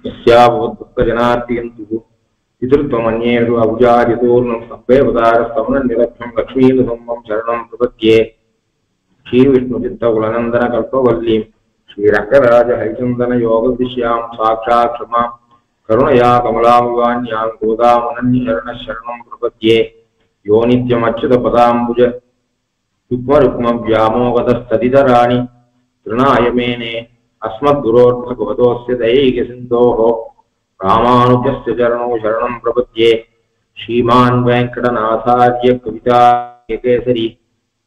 यस्यावद्भक्तजनार्तियन्तु पितृत्वमन्येषु अबुजार्यतोर्णं सम्पेवतारस्तमननिरभ्यं लक्ष्मीनुसम्मं शरणं प्रपद्ये श्रीविष्णुचित्तकुलनन्दनकल्पवल्लीं श्रीरङ्गराजहरिचन्दनयोगदिश्यां साक्षात् क्षमां करुणया कमलामिवान्यां गोदामनन्यशरणं प्रपद्ये यो नित्यमच्युतपदाम्बुज युग्मरुक्मव्यामोगतस्तदितराणि तृणाय मेने अस्मद्गुरोर्भगवतोऽस्य दैहिकसिन्धोः रामानुजस्य चरणौ शरणं प्रपद्ये श्रीमान् वेङ्कटनाथार्य कविताकेसरी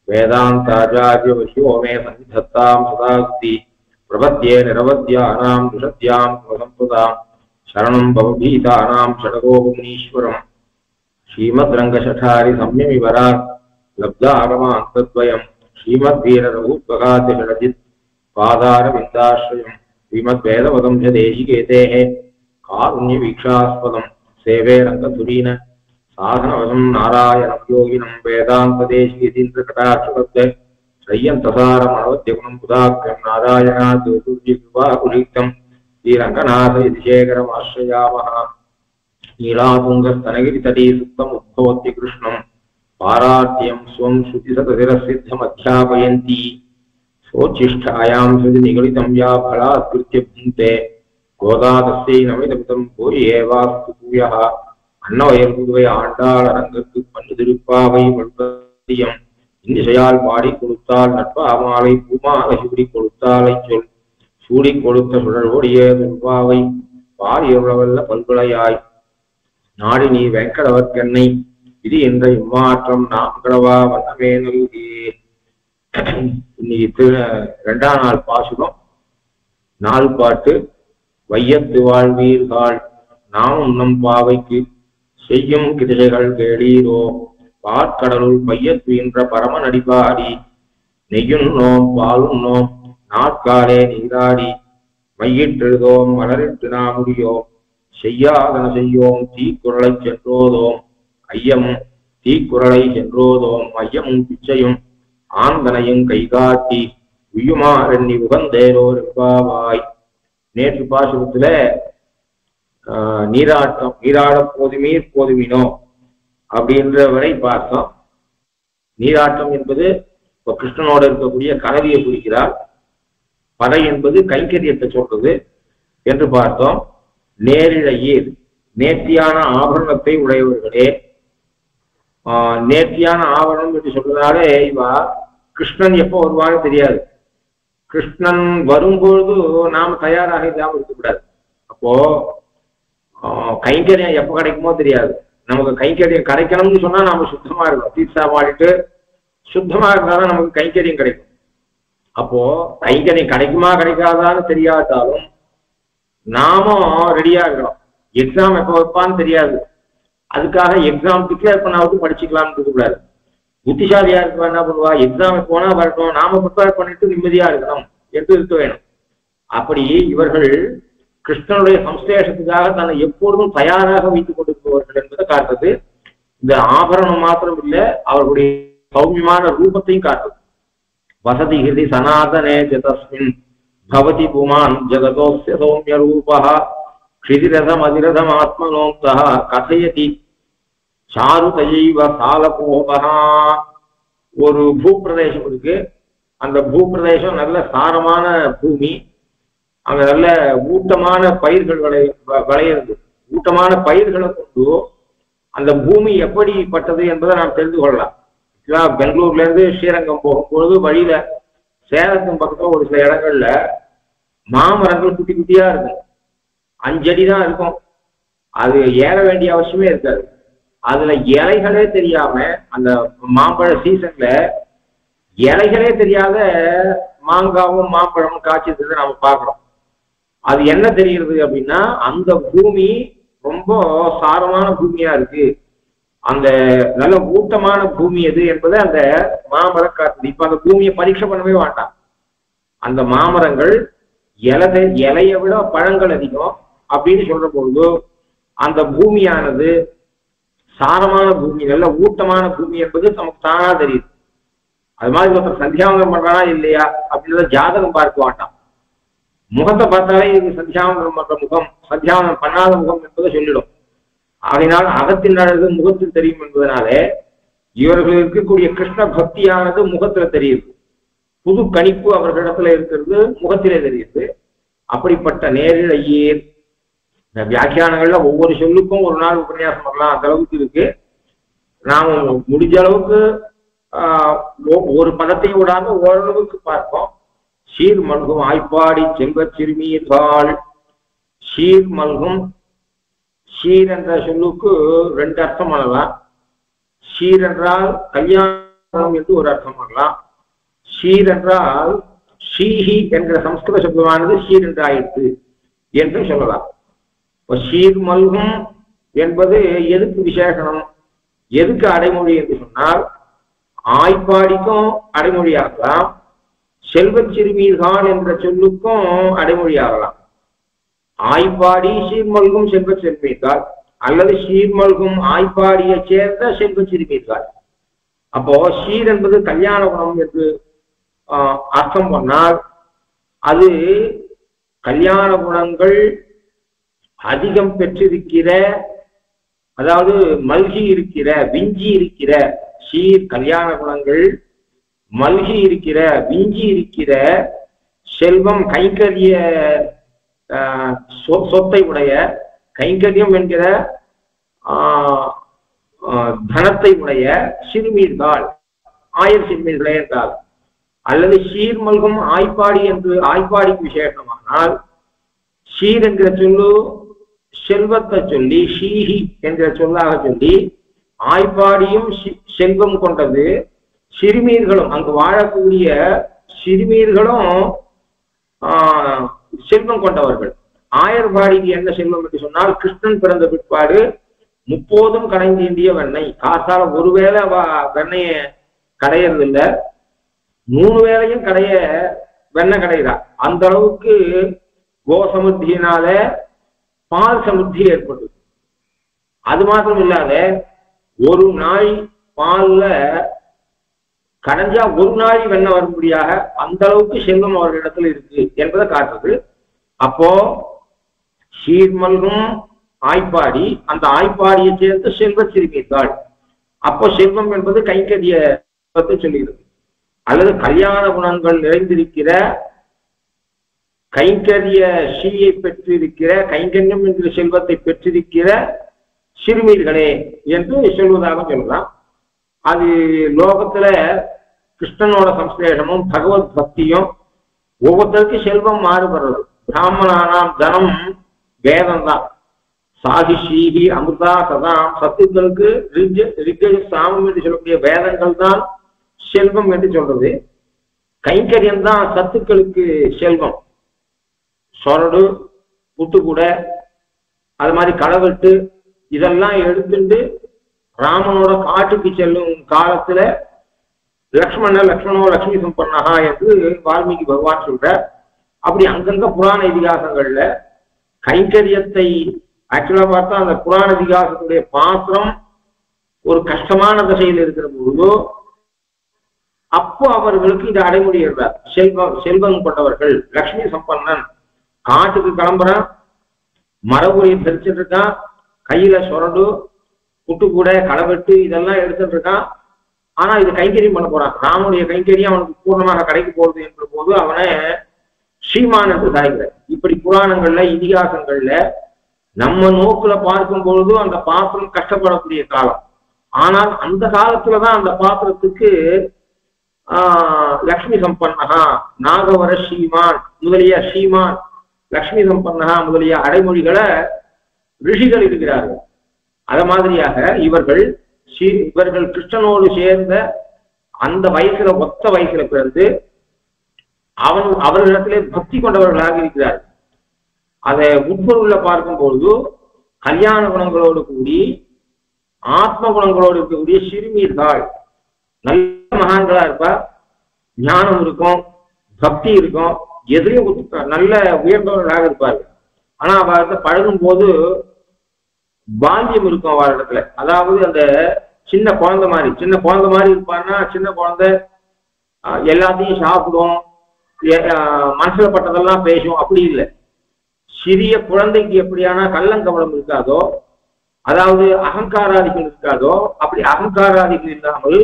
वेदान्ताचार्यवश्यो मे सन्निधत्तां सदास्ति प्रपद्ये निरवद्यानां दुषद्यां स्वसम्पदां शरणं भवभीतानां षडगोपमुनीश्वरम् श्रीमद्रङ्गशठारि संयमिवरा लब्धागमान्तद्वयम् श्रीमद्वीररघुत्वगाद्यषडजित् पादारविन्दाश्रयम् श्रीमद्वेदवदंशदेशिकेतेः कारुण्यवीक्षास्पदम् सेवे रङ्गधुरीन साधनवशं नारायणं योगिनं वेदान्तदेशिकेतीन्द्रकटाक्षपद्य श्रय्यन्तसारमणवद्यगुणं बुधाख्यं नारायणात् दुर्जिकृपाकुलिक्तम् श्रीरङ्गनाथयतिशेखरमाश्रयामः नीलातुङ्गस्तनगिरितटी सुप्तमुद्भवति कृष्णं पारार्त्यं स्वं श्रुतिशतशिरसिद्धमध्यापयन्ती सोच्छिष्टायां सृजि निगलितं या फलात्कृत्य भुङ्क्ते गोदा तस्यै नमिदमिदं भूरि एवास्तु भूयः அன்னவயல் புதுவை ஆண்டாள் அரங்கற்கு பண்ணு திருப்பாவை பல்பதியம் இன்னிசையால் பாடி கொடுத்தால் நட்பாமாலை பூமாலை சூடி கொடுத்தாலை சொல் சூடி கொடுத்த சுழல்வோடிய துர்பாவை பாரியவளவல்ல பல்கலையாய் நாடி நீ வெங்கடவர்க்கென்னை விதி என்ற இம்மாற்றம் நாம் கடவா வண்ணமே நல்கி. இன்னைக்கு இரண்டாம் நாள் பாசுரம். நாலு பாட்டு. வையத்து வாழ்வீர்கள் நாம் உன்னம் பாவைக்கு செய்யும் கிருஷைகள் கேளீரோ பாற்கடலுள் பையத்துயின்ற பரம நடிபாடி நெய்யுண்ணோம் பாலுண்ணோம் நாட்காலே நீராடி மையிற்றெழுதோம் மலரிட்டு நாமுடியோம் செய்யாதன செய்யோம் தீக்குறளை சென்றோதோம் ஐயமும் தீக்குறளை சென்றோதோம் ஐயமும் பிச்சையும் ஆந்தனையும் கைகாட்டி உயுமாறெண்ணி உகந்தேரோர் என்பாவாய். நேற்று பாசுரத்துல நீராட்டம் நீராட போதுமீர் போதுமினோ அப்படின்ற வரை பார்த்தோம். நீராட்டம் என்பது இப்ப கிருஷ்ணனோட இருக்கக்கூடிய கனவியை குறிக்கிறார். படை என்பது கைங்கரியத்தை சொல்றது என்று பார்த்தோம். நேரிழையீர் நேர்த்தியான ஆபரணத்தை உடையவர்களே. நேர்த்தியான ஆபரணம் என்று சொல்றதாலே இவா கிருஷ்ணன் எப்போ வருவான்னு தெரியாது. கிருஷ்ணன் வரும்பொழுது நாம் தயாராக இல்லாமல் இருக்கக்கூடாது. அப்போ கைங்கரியம் எப்போ கிடைக்குமோ தெரியாது. நமக்கு கைங்கரியம் கிடைக்கணும்னு சொன்னா நாம சுத்தமா இருக்கணும். தீட்சா பாடிட்டு சுத்தமா இருந்தாலும் நமக்கு கைங்கரியம் கிடைக்கும். அப்போ கைங்கரியம் கிடைக்குமா கிடைக்காதான்னு தெரியாட்டாலும் நாமும் ரெடியா இருக்கணும். எக்ஸாம் எப்போ வைப்பான்னு தெரியாது. அதுக்காக எக்ஸாம் டிக்ளேர் பண்ணாவது படிச்சுக்கலாம்னு இருக்கக்கூடாது. புத்திசாலியா இருக்க என்ன பண்ணுவா, எக்ஸாம் போனா வரட்டும், நாம ப்ரிப்பேர் பண்ணிட்டு நிம்மதியா இருக்கணும் என்று இருக்க வேணும். அப்படி இவர்கள் கிருஷ்ணனுடைய சம்ஸ்லேஷத்துக்காக தன்னை எப்பொழுதும் தயாராக வைத்துக் கொண்டிருப்பவர்கள் என்பதை காட்டுறது. இந்த ஆபரணம் மாத்திரம் இல்லை, அவர்களுடைய சௌமியமான ரூபத்தையும் காட்டுது. வசதி ஹிருதி சனாதனே ஜதஸ்மின் பவதி புமான் ஜகதோஸ்ய சௌமிய ரூபா க்ஷிதிரதம் அதிரதம் ஆத்மனோக்தா கதையதி சாருதைவ சாலபோபகா. ஒரு பூப்பிரதேசம் இருக்கு. அந்த பூப்பிரதேசம் நல்ல சாரமான பூமி. அங்க நல்ல ஊட்டமான பயிர்கள் விளையிறது. ஊட்டமான பயிர்களை கொண்டு அந்த பூமி எப்படிப்பட்டது என்பதை நாம் தெரிந்து கொள்ளலாம். பெங்களூர்ல இருந்து ஸ்ரீரங்கம் போகும்பொழுது வழியில சேலத்தின் பக்கத்துல ஒரு சில இடங்கள்ல மாமரங்கள் குட்டி குட்டியா இருக்கும். 5 அடி தான் இருக்கும். அது ஏற வேண்டிய அவசியமே இருக்காது. அதுல இலைகளே தெரியாம அந்த மாம்பழ சீசன்ல இலைகளே தெரியாத மாங்காவும் மாம்பழமும் காய்ச்சது நம்ம பார்க்கிறோம். அது என்ன தெரிகிறது அப்படின்னா, அந்த பூமி ரொம்ப சாரமான பூமியா இருக்கு, அந்த நல்ல ஊட்டமான பூமி எது என்பதை அந்த மாமரம் காட்டுது. இப்ப அந்த பூமியை பரீட்சை பண்ணவே வேண்டாம். அந்த மாமரங்கள் இலையை விட பழங்கள் அதிகம் அப்படின்னு சொல்ற பொழுது அந்த பூமியானது சாரமான பூமி, நல்ல ஊட்டமான பூமி என்பது நமக்கு தானா தெரியுது. அது மாதிரி ஒருத்தர் சந்தியாவந்தம் பண்றானா இல்லையா அப்படின்றத ஜாதகம் பார்க்க வேண்டாம். முகத்தை பார்த்தாலே இது சந்தியாவனம் பண்ற முகம், சந்தியாவனம் பண்ணாத முகம் என்பதை சொல்லிடும். அதனால் அகத்தின் அழகு முகத்தில் தெரியும் என்பதனாலே இவர்கள் இருக்கக்கூடிய கிருஷ்ண பக்தியானது முகத்துல தெரியுது. புது கணிப்பு அவர்களிடத்துல இருக்கிறது முகத்திலே தெரியுது. அப்படிப்பட்ட நேரில் ஐயர் இந்த வியாக்கியானங்கள்ல ஒவ்வொரு சொல்லுக்கும் ஒரு நாள் உபன்யாசம் பண்ணலாம், அந்த அளவுக்கு இருக்கு. நாம முடிஞ்ச அளவுக்கு ஒரு பதத்தையும் விடாம ஓரளவுக்கு பார்ப்போம். சீர் மல்கும் ஆய்ப்பாடி செல்வச் சிறுமியர்கள். சீர் மல்கும், சீர் என்ற சொல்லுக்கு ரெண்டு அர்த்தம் பண்ணலாம். சீர் என்றால் கல்யாணம் என்று ஒரு அர்த்தம் பண்ணலாம். சீர் என்றால் ஸ்ரீஹி என்கிற சம்ஸ்கிருத சப்தமானது சீர் என்றாயிற்று என்று சொல்லலாம். சீர் மல்கும் என்பது எதுக்கு விசேஷனம், எதுக்கு அடைமொழி என்று சொன்னால் ஆய்ப்பாடிக்கும் அடைமொழியாகலாம், செல்வச் சிறுமீர்கள் என்ற சொல்லுக்கும் அடைமொழியாகலாம். ஆய்ப்பாடி சீர்மல்கும் செல்வச் சிறுமீர்கள் அல்லது சீர்மல்கும் ஆய்ப்பாடியை சேர்ந்த செல்வச் சிறுமீர்கள். அப்போ சீர் என்பது கல்யாண குணம் என்று அர்த்தம் பண்ணால் அது கல்யாண குணங்கள் அதிகம் பெற்றிருக்கிற, அதாவது மல்கி இருக்கிற, விஞ்சி இருக்கிற, சீர் கல்யாண குணங்கள் மல்கி இருக்கிற, விஞ்சி இருக்கிற செல்வம் கைங்கரிய சொத்தை உடைய, கைங்கரியம் என்கிற தனத்தை உடைய சிறுமீர்கள், ஆயர் சிறுமீர்களே என்றால், அல்லது சீர் மல்கும் ஆய்ப்பாடி என்று ஆய்ப்பாடிக்கு விசேஷமானால் சீர் என்கிற சொல்லு செல்வத்தை சொல்லி ஷீஹி என்கிற சொல்லாக சொல்லி ஆய்ப்பாடியும் செல்வம் கொண்டது. சிறுமீர்களும் அங்கு வாழக்கூடிய சிறுமீர்களும் செல்வம் கொண்டவர்கள். ஆயர்பாடிக்கு என்ன செல்வம் என்று சொன்னால் கிருஷ்ணன் பிறந்த பிற்பாடு முப்போதும் கடைந்தீண்டிய வெண்ணெய். காசால ஒருவேளை வெண்ணைய கடையிறது இல்லை, 3 வேளையும் வெண்ணெய் கடைகிறா. அந்த அளவுக்கு கோசமுத்தியினால பால் சமுத்தி ஏற்படுது. அது மாத்திரம் இல்லாத ஒரு நாள் பால்ல கடைஞ்சா ஒரு நாள் வெண்ணெய் வரும்படியாக அந்த அளவுக்கு செல்வம் அவர்களிடத்துல இருக்கு என்பதை காட்டுறது. அப்போ சீர்மல்கும் ஆய்ப்பாடி, அந்த ஆய்ப்பாடியை சேர்த்து செல்வ சிறுமீர்கள். அப்போ செல்வம் என்பது கைங்கரிய சொல்லுகிறது. அல்லது கல்யாண குணங்கள் நிறைந்திருக்கிற, கைங்கரிய ஸ்ரீயை பெற்றிருக்கிற, கைங்கரியம் என்கிற செல்வத்தை பெற்றிருக்கிற சிறுமீர்களே என்று சொல்வதாக சொல்லலாம். அது லோகத்துல கிருஷ்ணனோட சம்ஸ்லேஷமும் பகவத் பக்தியும் ஒவ்வொருத்தருக்கும் செல்வம் மாறுபடுறது. பிராமணானாம் தனம் வேதம் தான். சாகி ஸ்ரீஹி அமிர்தா சதாம், சத்துக்களுக்கு ரிக்க சாமம் என்று சொல்லக்கூடிய வேதங்கள் தான் செல்வம் என்று சொல்றது. கைங்கரியம் தான் சத்துக்களுக்கு செல்வம். சொரடு, புட்டுக்கூட, அது மாதிரி களவெட்டு இதெல்லாம் எடுத்துட்டு ராமனோட காட்டுக்கு செல்லும் காலத்துல லக்ஷ்மணோ லக்ஷ்மி சம்பன்னஹா என்று வால்மீகி பகவான் சொல்ற. அப்படி அங்கங்க புராண இதிகாசங்கள்ல கைங்கரியத்தை ஆக்சுவலா பார்த்தா அந்த புராண இதிகாசத்துடைய பாத்திரம் ஒரு கஷ்டமான திசையில் இருக்கிற பொழுதோ அப்போ அவர்களுக்கு இது அடைமொழி இருந்தார். செல்வம் கொண்டவர்கள், லக்ஷ்மி சம்பன்னன், காட்டுக்கு கிளம்புறான், மரபுரியை தெரிச்சுட்டு இருக்கான், கையில சொரடு, புட்டுக்கூட, களவெட்டு இதெல்லாம் எடுத்துட்டு இருக்கான். ஆனா இது கைங்கரியம் பண்ண போறான். ராமனுடைய கைங்கரியம் அவனுக்கு பூர்ணமாக கிடைக்க போகுது என்ற போது அவனை ஸ்ரீமான் என்று சாய்கிறார். இப்படி புராணங்கள்ல இதிகாசங்கள்ல நம்ம நோக்குல பார்க்கும் பொழுது அந்த பாத்திரம் கஷ்டப்படக்கூடிய காலம். ஆனால் அந்த காலத்துலதான் அந்த பாத்திரத்துக்கு லக்ஷ்மி சம்பன்னஹா, நாகவர ஸ்ரீமான் முதலிய ஸ்ரீமான், லக்ஷ்மி சம்பன்னஹா முதலிய அடைமொழிகளை ரிஷிகள் இருக்கிறார்கள். அத மாதிரியாக இவர்கள் கிருஷ்ணனோடு சேர்ந்த அந்த வயசுல ஒத்த வயசுல பிறந்து அவர்களிடத்திலே பக்தி கொண்டவர்களாக இருக்கிறார்கள். அதை உட்பொருள பார்க்கும் பொழுது கல்யாண குணங்களோடு கூடி ஆத்ம குணங்களோடு இருக்கக்கூடிய சிறுமீர்கள் நல்ல மகான்களா இருப்பா, ஞானம் இருக்கும், பக்தி இருக்கும், எதிரையும் நல்ல உயர்ந்தவர்களாக இருப்பார்கள். ஆனா அவர்கிட்ட பழகும் போது பாந்தியம் இருக்கும் அவரிடத்துல. அதாவது அந்த சின்ன குழந்தை மாதிரி இருப்பான்னா, சின்ன குழந்தை எல்லாத்தையும் சாப்பிடும், மனசுல பட்டதெல்லாம் பேசும், அப்படி இல்லை. சிறிய குழந்தைக்கு எப்படியான கள்ளங்கவலம் இருக்காதோ, அதாவது அகங்காராதிகள் இருக்காதோ, அப்படி அகங்காராதிகள் இல்லாமல்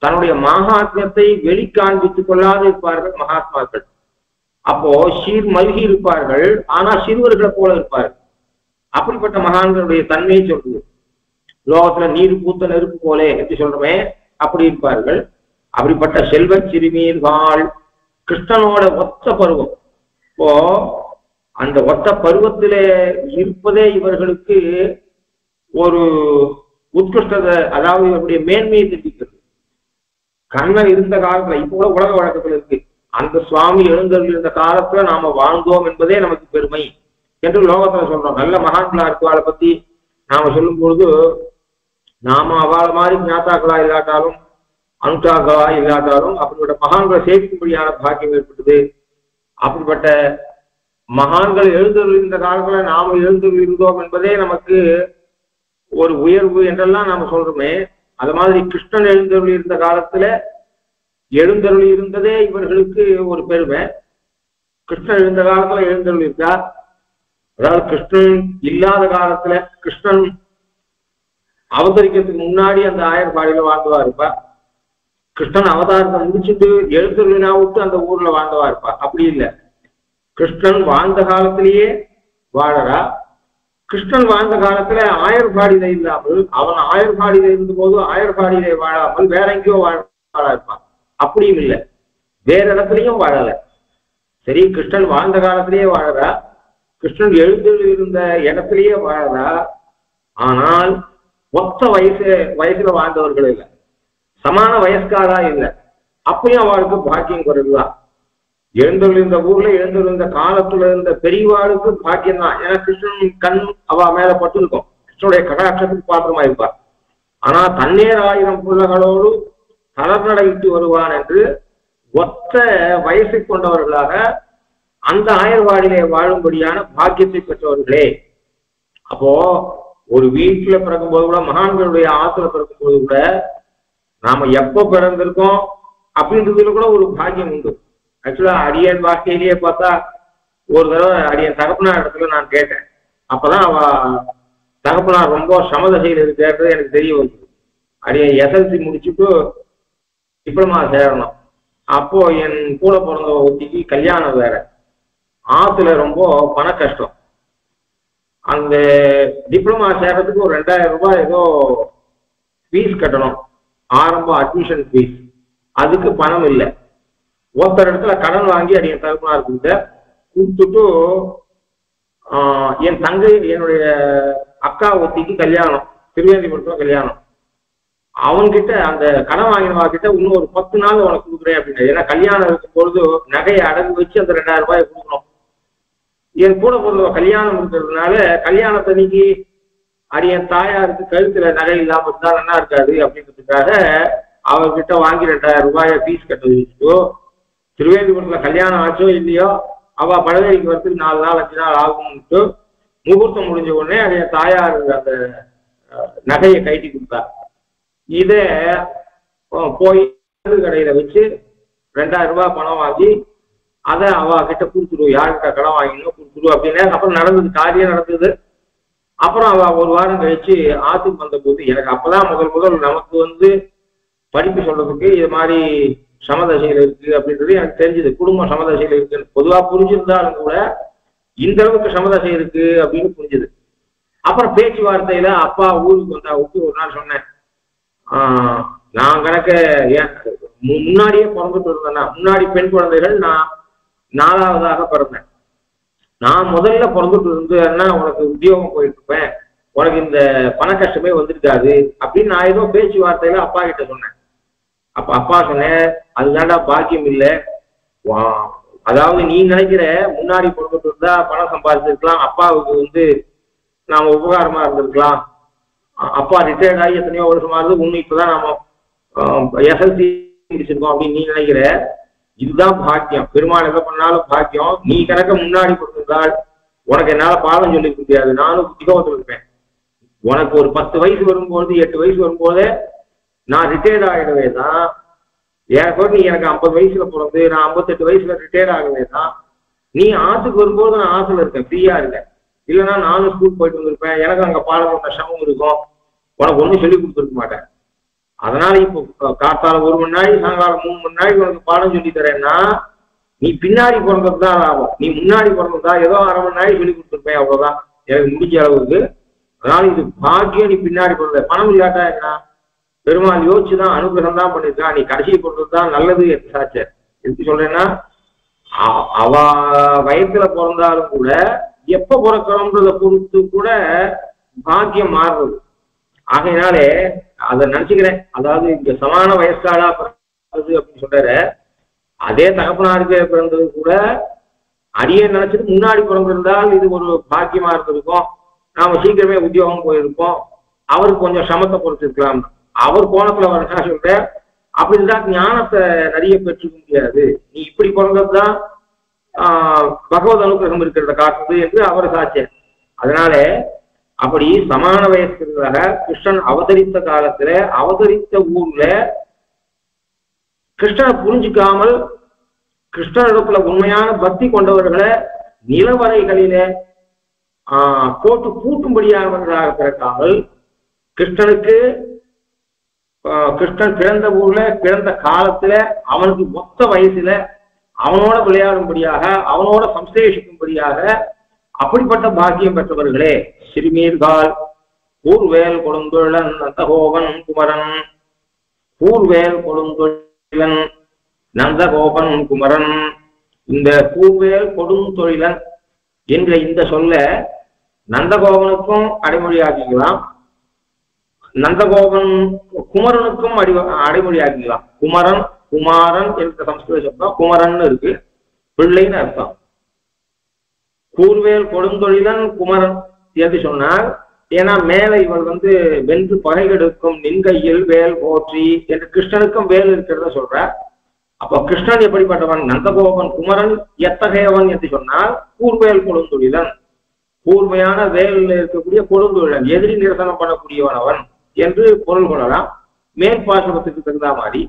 தன்னுடைய மகாத்மியத்தை வெளிக்காண்பித்துக் கொள்ளாது இருப்பார்கள் மகாத்மாக்கள். அப்போ சீர் மல்கி இருப்பார்கள், ஆனா சிறுவர்களை போல இருப்பார்கள். அப்படிப்பட்ட மகான்களுடைய தன்மையை சொல்றது. லோகத்துல நீர் பூத்த நெருப்பு போலே எப்படி சொல்றமே அப்படி இருப்பார்கள். அப்படிப்பட்ட செல்வ சிறுமியர்கள் கிருஷ்ணனோட ஒத்த பருவம். இப்போ அந்த ஒத்த பருவத்திலே இருப்பதே இவர்களுக்கு ஒரு உத்கிருஷ்டத்தை, அதாவது இவருடைய மேன்மையை தெரிவிக்கிறது. கண்ணன் இருந்த காலத்துல, இப்போ கூட உலக வழக்கத்துல இருக்கு, அந்த சுவாமி எழுந்தருள் இருந்த காலத்துல நாம வாழ்ந்தோம் என்பதே நமக்கு பெருமை என்று லோகத்துல சொல்றோம். நல்ல மகான்களா இருக்குவாளை பத்தி நாம சொல்லும் பொழுது, நாம அவளை மாதிரி ஞாத்தாக்களா இல்லாட்டாலும் அனுஷ்டாக்களா இல்லாட்டாலும் அப்படிப்பட்ட மகான்களை சேர்க்கும்படியான பாக்கியம் ஏற்பட்டது. அப்படிப்பட்ட மகான்கள் எழுந்தருள் இருந்த காலத்துல நாம எழுந்தருள் இருந்தோம் என்பதே நமக்கு ஒரு உயர்வு என்றெல்லாம் நாம சொல்றோமே. அது மாதிரி கிருஷ்ணன் எழுந்தருள் இருந்த காலத்துல எழுந்தருள் இருந்ததே இவர்களுக்கு ஒரு பெருமை. கிருஷ்ணன் எழுந்த காலத்துல எழுந்தருள் இருக்கா, அதாவது கிருஷ்ணன் இல்லாத காலத்துல, கிருஷ்ணன் அவதரிக்கிறதுக்கு முன்னாடி அந்த ஆயர்பாடியில வாழ்ந்தவா இருப்பா. கிருஷ்ணன் அவதாரத்தை முடிச்சுட்டு எழுந்தருளினா விட்டு அந்த ஊர்ல வாழ்ந்தவா இருப்பா. அப்படி இல்லை, கிருஷ்ணன் வாழ்ந்த காலத்திலேயே வாழறா. கிருஷ்ணன் வாழ்ந்த காலத்துல ஆயர்பாடியில இல்லாமல், அவன் ஆயர்பாடியில இருந்த போது ஆயர்பாடியிலே வாழாமல் வேற எங்கேயோ வாழ இருப்பான். அப்படியும் இல்லை, வேற இடத்துலயும் வாழல. சரி, கிருஷ்ணன் வாழ்ந்த காலத்திலேயே வாழறா, கிருஷ்ணன் எழுந்து இருந்த இடத்திலேயே வாழறா. ஆனால் ஒத்த வயசுல வாழ்ந்தவர்கள் இல்லை, சமான வயஸ்காரா இல்லை. அப்பயும் அவளுக்கு பாக்கியம் குறைவுதான். எழுந்தருள் இந்த ஊர்ல எழுந்தருள் இந்த காலத்துல இருந்த பெரியவாளுக்கு பாக்கியம் தான். ஏன்னா கிருஷ்ணன் கண் அவ மேல பட்டு இருக்கும், கிருஷ்ணனுடைய கடாட்சத்துக்கு பாத்திரமா இருப்பார். ஆனா தண்ணீர் 1000 பிள்ளைகளோடு தளர்நடையிட்டு வருவான் என்று ஒத்த வயசை கொண்டவர்களாக அந்த ஆயர்வாடியிலே வாழும்படியான பாக்கியத்தை பெற்றவர்களே. அப்போ ஒரு வீட்டுல பிறக்கும்போது கூட, மகான்களுடைய ஆத்துல பிறக்கும்போது கூட, நாம எப்ப பிறந்திருக்கோம் அப்படின்றதுல கூட ஒரு பாக்கியம் உண்டு. ஆக்சுவலா அடியன் வாழ்க்கையிலேயே பார்த்தா, ஒரு தடவை அடியன் தகப்பனார் இடத்துல நான் கேட்டேன். அப்பதான் அவ தகப்பனார் ரொம்ப சமதசையில் இருக்கிறது எனக்கு தெரிய வந்தது. அடியன் எஸ்எல்சி முடிச்சுட்டு டிப்ளமா சேரணும். அப்போ என் கூட பிறந்த ஒத்திக்கு கல்யாணம் வேற, ஆத்துல ரொம்ப பண கஷ்டம். அந்த டிப்ளமா சேர்றதுக்கு ஒரு 2000 ரூபாய் ஏதோ ஃபீஸ் கட்டணும், ஆரம்ப அட்மிஷன் ஃபீஸ். அதுக்கு பணம் இல்லை. ஒருத்தர் இடத்துல கடன் வாங்கி அடியன் தகப்பனார் கொடுத்துட்டு, என் தங்கை என்னுடைய அக்கா ஒத்திக்கு கல்யாணம், திருவேந்திபுரத்துல கல்யாணம். அவன்கிட்ட அந்த கடன் வாங்கினவா கிட்ட இன்னும் ஒரு 10 நாள் உனக்கு கொடுக்குறேன் அப்படின்னு. ஏன்னா கல்யாணம் இருக்கும் பொழுது நகையை அடகு வச்சு அந்த 2000 ரூபாயை கொடுக்கணும். என் கூட பிறந்த கல்யாணம் இருக்கிறதுனால கல்யாணத்தன்னைக்கு அடியன் தாயாருக்கு கழுத்துல நகை இல்லாம இருந்தா நல்லா இருக்காது அப்படின்றதுக்காக அவர்கிட்ட வாங்கி 2000 ரூபாயை ஃபீஸ் கட்ட வச்சுட்டோ, திருவேந்திபுரத்துல கல்யாணம் ஆச்சோ இல்லையோ, அவ பழவேலிக்கு வரத்துக்கு 4 நாள் 5 நாள் ஆகும்ட்டு முகூர்த்தம் முடிஞ்ச உடனே அடைய தாயார் அந்த நகையை கைட்டி கொடுத்தா. இத போய் கடையில வச்சு 2000 ரூபாய் பணம் வாங்கி அதை அவ கிட்ட கொடுத்துருவோம், யாருக்கிட்ட கடன் வாங்கினோ கொடுத்துருவோம் அப்படின்னு. அப்புறம் நடந்தது, காரியம் நடந்தது. அப்புறம் அவ ஒரு வாரம் கழிச்சு ஆத்துக்கு வந்த போது, எனக்கு அப்பதான் முதல் நமக்கு படிப்பு சொல்றதுக்கு இது மாதிரி சமதசையில் இருக்கு அப்படின்றது எனக்கு தெரிஞ்சது. குடும்பம் சமதசையில் இருக்குன்னு பொதுவா புரிஞ்சிருந்தாலும் கூட இந்த அளவுக்கு சமதசை இருக்கு அப்படின்னு புரிஞ்சுது. அப்புறம் பேச்சுவார்த்தையில அப்பா ஊருக்கு வந்தா விட்டு ஒரு நாள் சொன்னேன், நான் கணக்க முன்னாடியே பிறந்துட்டு இருந்தேன்னா, முன்னாடி பெண் குழந்தைகள் நான் 4ஆவதாக பிறந்தேன். நான் முதல்ல பிறந்துட்டு இருந்தேன்னா உனக்கு உத்தியோகம் போயிட்டு இருப்பேன், உனக்கு இந்த பண கஷ்டமே வந்திருக்காது அப்படின்னு நான் ஏதோ பேச்சுவார்த்தையில அப்பா கிட்ட சொன்னேன். அப்ப அப்பா சொன்னேன், அதுதான்டா பாக்கியம் இல்லை. அதாவது நீ நினைக்கிற முன்னாடி பிறந்துட்டு இருந்தா பணம் சம்பாதிச்சிருக்கலாம், அப்பாவுக்கு நாம உபகாரமா இருந்திருக்கலாம். அப்பா ரிட்டையர்ட் ஆகி எத்தனையோ வருஷமா இருந்து இன்னும் இப்பதான் நாம எஸ்எல்சி முடிச்சிருக்கோம் அப்படின்னு நீ நினைக்கிற. இதுதான் பாக்கியம். பெருமாள் என்ன பண்ணாலும் பாக்கியம். நீ கணக்க முன்னாடி கொடுத்திருந்தால் உனக்கு என்னால பாடம் சொல்லிக்க முடியாது. நானும் உத்தியோகத்தில் இருப்பேன். உனக்கு ஒரு 10 வயசு வரும்போது 8 வயசு வரும்போதே நான் ரிட்டையர்ட் ஆகிடவே தான் ஏன் நீ எனக்கு 50 வயசுல பிறந்து நான் 58 வயசுல ரிட்டையர்ட் ஆகுவேன்னா நீ ஆத்துக்கு வரும்போது நான் ஆத்துல இருக்கேன், ஃப்ரீயா இருக்கேன். இல்லைன்னா நானும் ஸ்கூல் போயிட்டு வந்திருப்பேன், எனக்கு அங்க பாடம் கஷ்டமும் இருக்கும், உனக்கு ஒன்றும் சொல்லி கொடுத்துருக்க மாட்டேன். அதனால இப்போ காத்தால 1 மணி நாள், சாயங்காலம் 3 மணி நாளைக்கு உனக்கு பாடம் சொல்லி தரேன்னா நீ பின்னாடி பிறந்தது தான் லாபம். நீ முன்னாடி பிறந்ததா ஏதோ 1/2 மணி நாளைக்கு சொல்லி கொடுத்துருப்பேன், அவ்வளவுதான் எனக்கு முடிஞ்ச அளவுக்கு. அதனால இது பாக்கியம். நீ பின்னாடி பிறந்த பணம் இல்லாட்டா என்ன? பெருமாள் யோசிச்சுதான் அனுகிரகம் தான் பண்ணிருக்கான். நீ கடைசி பிறந்ததுதான் நல்லது என்று சாச்சர். எப்படி சொல்றேன்னா, அவ வயசுல பிறந்தாலும் கூட எப்ப பிறக்கிறோம்ன்றத பொறுத்து கூட பாக்கியம் மாறுறது. ஆகையினாலே அதை நினைச்சுக்கிறேன். அதாவது இங்க சமான வயசாளா பிறந்தது அப்படின்னு சொல்றாரு, அதே தகப்பனாருக்கு பிறந்தது கூட அடியே நினைச்சிட்டு முன்னாடி பிறந்திருந்தால் இது ஒரு பாக்கியமா இருந்திருக்கும், நாம சீக்கிரமே உத்தியோகம் போயிருப்போம், அவருக்கு கொஞ்சம் சமத்தை பொறுத்திருக்கலாம். அவர் கோணத்துல வர சொல்ற அப்படிதான் ஞானத்தை நிறைய பெற்றுக்க முடியாது, நீ இப்படி பிறந்ததுதான் பகவத் அனுகிரகம் இருக்கிறத காட்டுது என்று அவர் சாட்சியர். அதனால அப்படி சமான வயசுக்காக கிருஷ்ணன் அவதரித்த காலத்துல அவதரித்த ஊர்ல கிருஷ்ணனை புரிஞ்சுக்காமல் கிருஷ்ணனிடத்துல உண்மையான பக்தி கொண்டவர்களை நிலவரைகளில போட்டு பூட்டும்படியானவர்களாக பிறக்காமல் கிருஷ்ணன் பிறந்த ஊர்ல பிறந்த காலத்துல அவனுக்கு மொத்த வயசுல அவனோட விளையாடும்படியாக அவனோட சம்சேஷிக்கும்படியாக அப்படிப்பட்ட பாக்கியம் பெற்றவர்களே சிறுமீர்கால் பூர்வேல் கொடுந்தொழிலன் நந்தகோபன் குமரன். பூர்வேல் கொடுந்தொழிலன் நந்தகோபன் குமரன். இந்த பூர்வேல் கொடுந்தொழிலன் என்ற இந்த சொல்ல நந்தகோபனுக்கும் அடைமொழியாக்கிக்கலாம், நந்தகோபன் குமரனுக்கும் அடைமொழியாக்கிக்கலாம். குமரன் குமாரன் என்ற சம்ஸ்கிருத சப்தம் குமரன் இருக்கு, பிள்ளைன்னு அர்த்தம். கூர்வேல் கொடுந்தொழிலன் குமரன் என்று சொன்னார். ஏன்னா மேல இவள் வென்று பகை கெடுக்கும் நின்கையில் வேல் போற்றி என்று கிருஷ்ணனுக்கும் வேல் இருக்கிறத சொல்றார். அப்போ கிருஷ்ணன் எப்படிப்பட்டவன்? நந்தகோபன் குமரன் எத்தகையவன் என்று சொன்னால் கூர்வேல் கொடுந்தொழிலன், கூர்மையான வேலில் இருக்கக்கூடிய கொடுந்தொழிலன், எதிரி நிரசனம் பண்ணக்கூடியவன் அவன் என்று பொருள் கொள்ளலாம் மேல் பாசனத்துக்கு தகுந்த மாதிரி.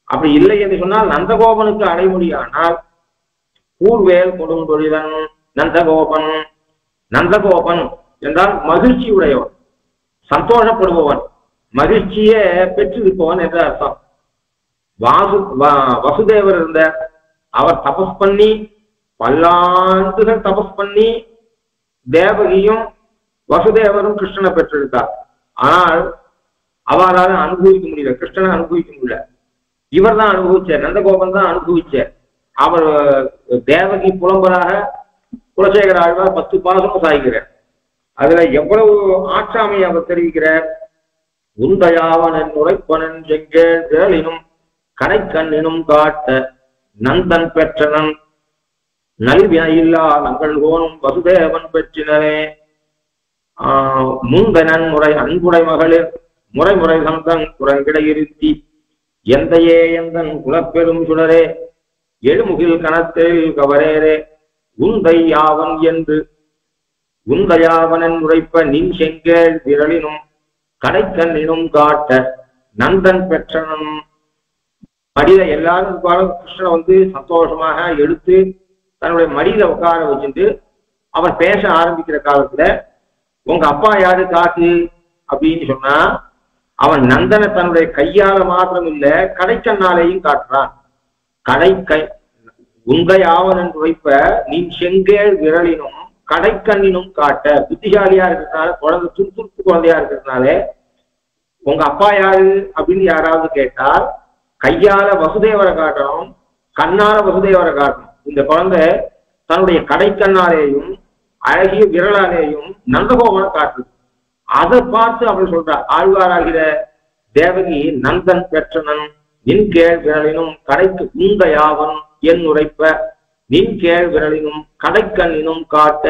அப்படி இல்லை என்று சொன்னால் நந்தகோபனுக்கு அடைமொழியானால் கூர்வேல் கொடுந்தொழிலன் நந்தகோபன். நந்தகோபன் என்றால் மகிழ்ச்சி உடையவன், சந்தோஷப்படுபவன், மகிழ்ச்சியை பெற்றிருப்பவன் என்ற அர்த்தம். வசுதேவர் இருந்த அவர் தபஸ் பண்ணி பல்லாண்டுகள் தபஸ் பண்ணி தேவகியும் வசுதேவரும் கிருஷ்ணனை பெற்றிருக்கார். ஆனால் அவரால் அனுபவிக்க முடியல, கிருஷ்ணனை அனுபவிக்க முடியல. இவர் தான் அனுபவிச்சார், நந்தகோபன் தான் அனுபவிச்சார். அவர் தேவகி புலம்பராக குலசேகர ஆழ்வார் 10 பாசனம் சாய்கிறார். அதுல எவ்வளவு ஆட்சாமையை அவர் தெரிவிக்கிறார். உந்தையாவன் உரைப்பனன் செங்கேளினும் கடைக்கண்ணினும் காட்ட நந்தன் பெற்றனன் நல்வினையில்லா நங்கள் கோனும் வசுதேவன் பெற்றினரே. முந்தனன் முறை அன்புடை மகளிர் முறை சந்தன் குரங்கிடையிருத்தி எந்தையே எந்தன் குலப்பெரும் சுடரே எழுமுகில் கணத்தில் கவரேரே உந்தை யாவன் என்று உந்தையாவனன் உரைப்ப நின் செங்கேள் விரலினும் கடைக்கண்ணினும் காட்ட நந்தன் பெற்றனன். மடியில எல்லாரும் கிருஷ்ணனை சந்தோஷமாக எடுத்து தன்னுடைய மடியில உட்கார வச்சுட்டு அவர் பேச ஆரம்பிக்கிற காலத்துல உங்க அப்பா யாரு காட்டு அப்படின்னு சொன்னா அவன் நந்தனை தன்னுடைய கையால மாத்திரம் இல்ல கடைக்கண்ணாலேயும் காட்டுறான். உங்கை ஆவனன் வைப்ப நீ செங்கேள் விரலினும் கடைக்கண்ணினும் காட்ட. புத்திசாலியா இருக்கிறதுனால குழந்தை துருத்துருத்து குழந்தையா இருக்கிறதுனால உங்க அப்பா யாரு அப்படின்னு யாராவது கேட்டால் கையால வசுதேவரை காட்டணும், கண்ணால வசுதேவரை காட்டணும். இந்த குழந்தை தன்னுடைய கடைக்கண்ணாலேயும் அழகிய விரலாலேயும் நந்தகோபனை காட்டுது. அதை பார்த்து அவள் சொல்றார், ஆழ்வாராகிற தேவகி நந்தன் பெற்றனன் நின் கேள் விரலினும் கடைக்கு உந்தையாவன் என் உரைப்ப நின் கேள் விரலினும் கடைக்கண்ணினும் காட்ட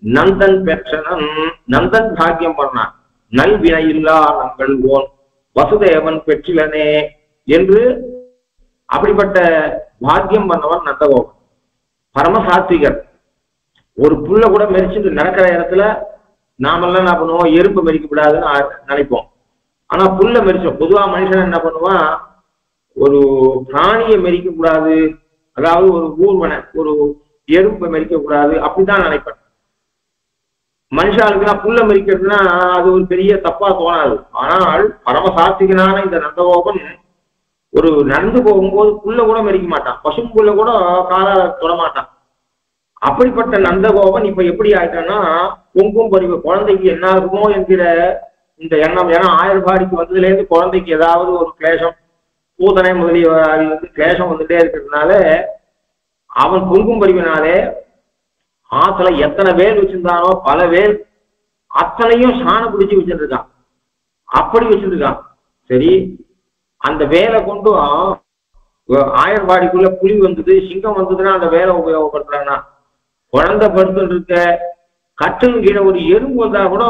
நந்தன் பெற்றனன். நந்தன் பாக்கியம் பண்ணான், நல்வினையில்லா நங்கள் ஓன் வசுதேவன் பெற்றிலனே என்று அப்படிப்பட்ட பாக்கியம் பண்ணவன் நந்தகோபன். பரமசாத்விகர். ஒரு புல்ல கூட மெரிச்சுட்டு நடக்கிற இடத்துல நாமெல்லாம் என்ன பண்ணுவோம், எறும்பு மெரிக்க கூடாதுன்னு நினைப்போம். ஆனா புல்ல மெரிச்சோம். பொதுவா மனுஷன் என்ன பண்ணுவான், ஒரு பிராணியை மெரிக்க கூடாது, அதாவது ஒரு ஊர்வனை ஒரு எறும்பை மெரிக்க கூடாது அப்படிதான் நினைப்பேன். மனுஷாளுக்குலாம் புல்ல மெரிக்கிறதுனா அது ஒரு பெரிய தப்பா தோணாது. ஆனால் பரமசாத்விகனான இந்த நந்தகோபன் ஒரு நடந்து போகும்போது புல்ல கூட மெரிக்க மாட்டான், பசும்புல்ல கூட காலால தொட மாட்டான். அப்படிப்பட்ட நந்தகோபன் இப்ப எப்படி ஆயிட்டான்னா பொங்கும் பறிவு, குழந்தைக்கு என்ன இருக்குமோ என்கிற இந்த எண்ணம். ஏன்னா ஆயர்பாடிக்கு வந்ததுல இருந்து குழந்தைக்கு ஏதாவது ஒரு கிளேசம், பூதனை முதலிய கிளேசம் வந்துட்டே இருக்கிறதுனால அவன் பொங்கும் பறிவினாலே ஆத்துல எத்தனை வேல் வச்சிருந்தானோ பல வேல் அத்தனையும் சாணம் பிடிச்சு வச்சிருக்கான், அப்படி வச்சிருக்கான். சரி, அந்த வேலை கொண்டு ஆயர்வாடிக்குள்ள புலி வந்தது, சிங்கம் வந்ததுன்னா அந்த வேலை உபயோகப்படுத்துறான்னா, குழந்தை படுத்து இருக்க கட்டின் கீழே ஒரு எறும்பு வந்தா கூட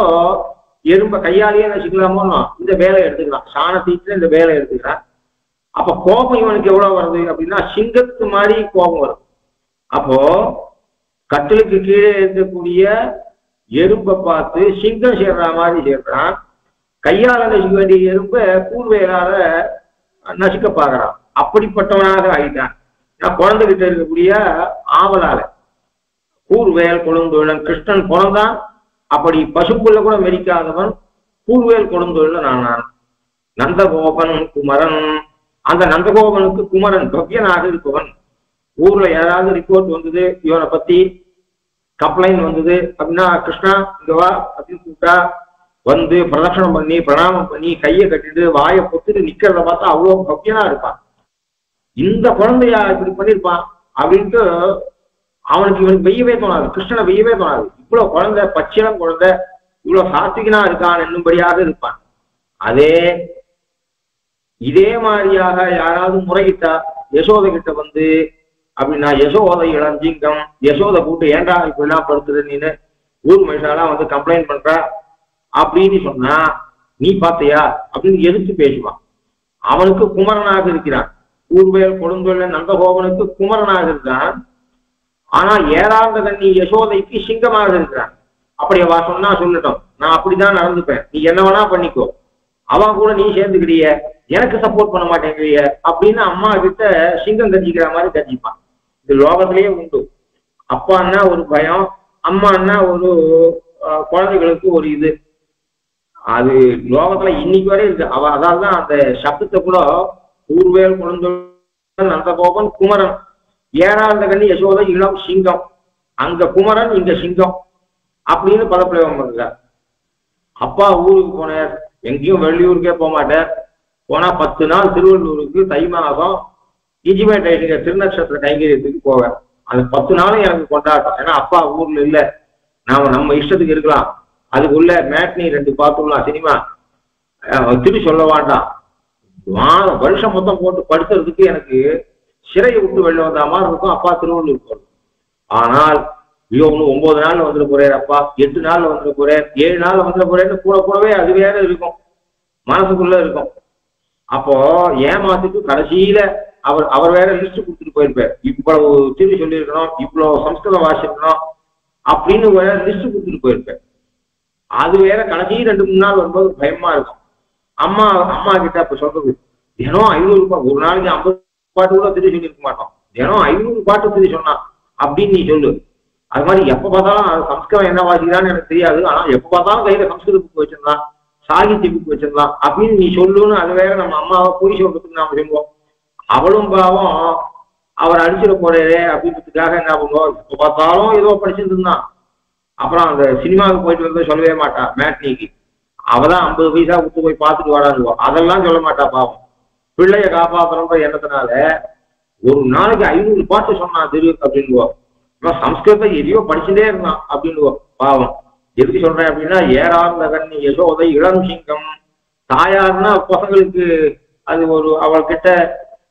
எறும்பை கையாலேயே நசிக்கலாமோ இந்த வேலையை எடுத்துக்கலாம், சாணத்தீட்டு இந்த வேலையை எடுத்துக்கிறான். அப்ப கோபம் இவனுக்கு எவ்வளவு வருது அப்படின்னா சிங்கத்து மாதிரி கோபம் வருது. அப்போ கட்டிலுக்கு கீழே இருக்கக்கூடிய எறும்பை பார்த்து சிங்கம் சேர்ற மாதிரி சேர்றான், கையால நசிக்க வேண்டிய எறும்பை கூர்வேலால நசிக்க பார்க்கறான். அப்படிப்பட்டவனாக ஆகிட்டான். நான் குழந்தைகிட்ட இருக்கக்கூடிய ஆவலால கூர்வேல் கொழுந்தொழிலன் கிருஷ்ணன் பிறந்தான். அப்படி பசுப்புள்ள கூட மெரிக்காதவன் கூர்வேல் கொழுந்தொழில நான் நந்தகோபன் குமரன். அந்த நந்தகோபனுக்கு குமரன் பவ்யனாக இருப்பவன். ஊர்ல யாராவது ரிப்போர்ட் வந்தது, இவனை பத்தி கம்ப்ளைண்ட் வந்தது அப்படின்னா, கிருஷ்ணா இங்க வா அப்படின்னு கூப்பிட்டா வந்து பிரதட்சணம் பண்ணி பிரணாமம் பண்ணி கையை கட்டிட்டு வாயை பொத்துட்டு நிக்கிறத பார்த்தா அவ்வளவு பவ்யனா இருப்பான். இந்த குழந்தையா இப்படி பண்ணிருப்பான் அப்படின்ட்டு அவனுக்கு இவனுக்கு வெய்யவே தோணாது, கிருஷ்ணனை வெய்யவே தோணாது. இவ்வளவு குழந்தை பச்சிலம் குழந்தை இவ்வளவு சாத்விகனா இருக்கான் என்னும்படியாக இருப்பான். இதே மாதிரியாக யாராவது முறையிட்டா யசோதை கிட்ட வந்து அப்படின்னா, யசோதை இளஞ்சிங்கம் யசோதை கூட்டு ஏண்டா இப்ப எல்லாம் படுத்துது நீனு ஊர் மனுஷாலாம் வந்து கம்ப்ளைண்ட் பண்ற அப்படின்னு சொன்னா, நீ பார்த்தியா அப்படின்னு எதிர்த்து பேசுவான். அவனுக்கு குமரனாக இருக்கிறான். ஊர்வேல் கொடுங்கொள்ள நந்தகோபனுக்கு குமரனாக இருக்கிறான். ஆனா ஏறாந்த கண்ணி யசோதைக்கு சிங்கமாக இருக்கிறான். அப்படி அவ சொன்னா சொல்லட்டும், நான் அப்படிதான் நடந்துப்பேன், நீ என்ன வேணா பண்ணிக்கோ, அவன் கூட நீ சேர்ந்துக்கிறிய, எனக்கு சப்போர்ட் பண்ண மாட்டேங்கிறிய அப்படின்னு அம்மா கிட்ட சிங்கம் கட்சிக்கிற மாதிரி கட்சிப்பான். இது லோகத்திலேயே உண்டு. அப்பான்னா ஒரு பயம், அம்மான்னா ஒரு குழந்தைகளுக்கு ஒரு இது. அது லோகத்துல இன்னைக்கு வரை இருக்கு. அதால்தான் அந்த சப்தத்தை கூட ஊர்வேல் குழந்தை நந்தகோபன் குமரன், ஏறாந்த கண்ணி யசோதை இளம் சிங்கம், அங்க குமரன் இங்க சிங்கம் அப்படின்னு பதப்பிரயோகம் பண்றார். அப்பா ஊருக்கு போனார், எங்கேயும் வெளியூருக்கே போக மாட்டார். போனா 10 நாள் திருவள்ளூருக்கு தை மாதம் இஜிமேட் திருநட்சத்திர கைங்கரியத்துக்கு போவேன். அது 10 நாளும் எனக்கு கொண்டாட்டம். ஏன்னா அப்பா ஊர்ல இல்ல, நாம நம்ம இஷ்டத்துக்கு இருக்கலாம். அதுக்குள்ள மேட்னி 2 பார்த்துக்கலாம், சினிமா திரு சொல்ல வேண்டாம். வருஷம் மொத்தம் போட்டு படுத்துறதுக்கு எனக்கு சிறையை விட்டு வெளில வந்த மாதிரி இருக்கும். அப்பா திருவள்ளூர் போறது. ஆனால் ஐயோ 9 நாள்ல வந்துட போறாரு அப்பா, 8 நாள்ல வந்துட போறாரு, 7 நாள்ல வந்துட போறேன்னு கூடவே அது வேற இருக்கும், மனசுக்குள்ள இருக்கும். அப்போ ஏமாத்துக்கு கடைசியில அவர் வேற லிஸ்ட் கொடுத்துட்டு போயிருப்பார். இவ்வளவு திரு சொல்லியிருக்கணும், இவ்வளவு சம்ஸ்கிருத வாசிக்கணும் அப்படின்னு வேற லிஸ்ட் கொடுத்துட்டு போயிருப்பார். அது வேற கடைசி 2-3 நாள் வரும்போது பயமா இருக்கும். அம்மா கிட்ட அப்ப சொல்றது, தினம் 500 ரூபாய், ஒரு நாளைக்கு 50 பாட்டு கூட திரு சொல்லியிருக்க மாட்டோம், தினம் 500 பாட்டு திரு சொன்னான் அப்படின்னு நீ சொல்லு. அது மாதிரி எப்ப பார்த்தாலும் சம்ஸ்கிருதம் என்ன வாசிக்கிறான்னு எனக்கு தெரியாது, ஆனா எப்ப பார்த்தாலும் கையில சம்ஸ்கிருத புக் வச்சிருந்தான், சாகித்ய புக் வச்சிருந்தான் அப்படின்னு நீ சொல்லுன்னு அது வேற நம்ம அம்மாவை பொய் சொல்றதுக்கு நாம சொல்லுவோம். அவளும் பாவம் அவர் அடிச்சிட போறே அப்படின்றதுக்காக என்ன பண்ணுவோம், எப்ப பார்த்தாலும் ஏதோ படிச்சுட்டு இருந்தான். அப்புறம் அந்த சினிமாவுக்கு போயிட்டு வந்து சொல்லவே மாட்டா, மேட்னிக்கு அவதான் 50 பைசா கொடுத்து போய் பார்த்துட்டு வராதுவோம், அதெல்லாம் சொல்ல மாட்டா. பாவம் பிள்ளைய காப்பாற்றணுன்ற எண்ணத்தினால ஒரு நாளைக்கு 500 பாட்டு சொன்னான் திரு அப்படின்னுவோம். சம்ஸ்கிருதம் எதையோ படிச்சுட்டே இருந்தான் அப்படின்னுவோம். பாவம் எதுக்கு சொல்றேன் அப்படின்னா, ஏறார்ந்த கண்ணி யசோதை இளம் சிங்கம். தாயார்னா பசங்களுக்கு அது ஒரு அவள்கிட்ட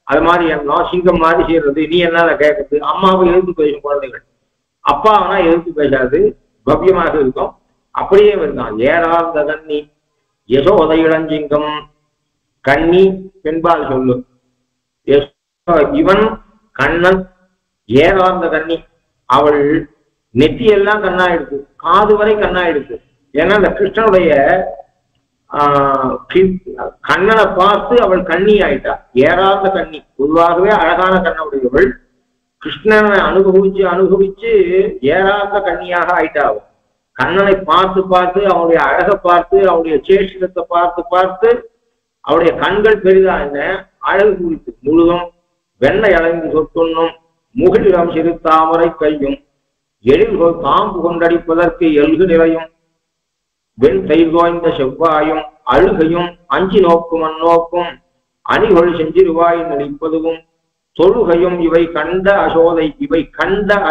அது மாதிரி எண்ணம், சிங்கம் மாதிரி செய்யறது, நீ என்ன கேட்கறது. அம்மாவை எதிர்த்து பேசும் குழந்தைகள், அப்பாவனா எதிர்த்து பேசாது, பவ்யமாக இருக்கும். அப்படியே இருந்தான். ஏறார்ந்த கண்ணி யசோதை இளஞ்சிங்கம். கண்ணி பெண்பால் சொல்லு, இவன் கண்ணன். ஏறார்ந்த கண்ணி, அவள் நெத்தியெல்லாம் கண்ணாயிடுச்சு, காது வரை கண்ணாயிடுச்சு. ஏன்னா அந்த கிருஷ்ணனுடைய கண்ணனை பார்த்து அவள் கண்ணி ஆயிட்டா. ஏறாத கண்ணி, பொதுவாகவே அழகான கண்ணனுடையவள் கிருஷ்ணனை அனுபவிச்சு ஏறாத கண்ணியாக ஆயிட்டா. அவள் கண்ணனை பார்த்து பார்த்து அவனுடைய அழகை பார்த்து அவனுடைய சேஷத்தை பார்த்து பார்த்து அவருடைய கண்கள் பெரிதா என்ன அழகு குறித்து முழுதும் வெண்ணை அலைந்து சொத்துண்ணும் முகிலிடம் சிறு தாமரை கையும் எழில்கொள் தாம்பு கொண்டடிப்பதற்கு எல்கு நிறையும் வெண் தைர்வாய்ந்த செவ்வாயும் அழுகையும் அஞ்சி நோக்கும் அந்நோக்கும் அணிகொள் செஞ்சிருவாய் நடிப்பதுவும் தொழுகையும் இவை கண்ட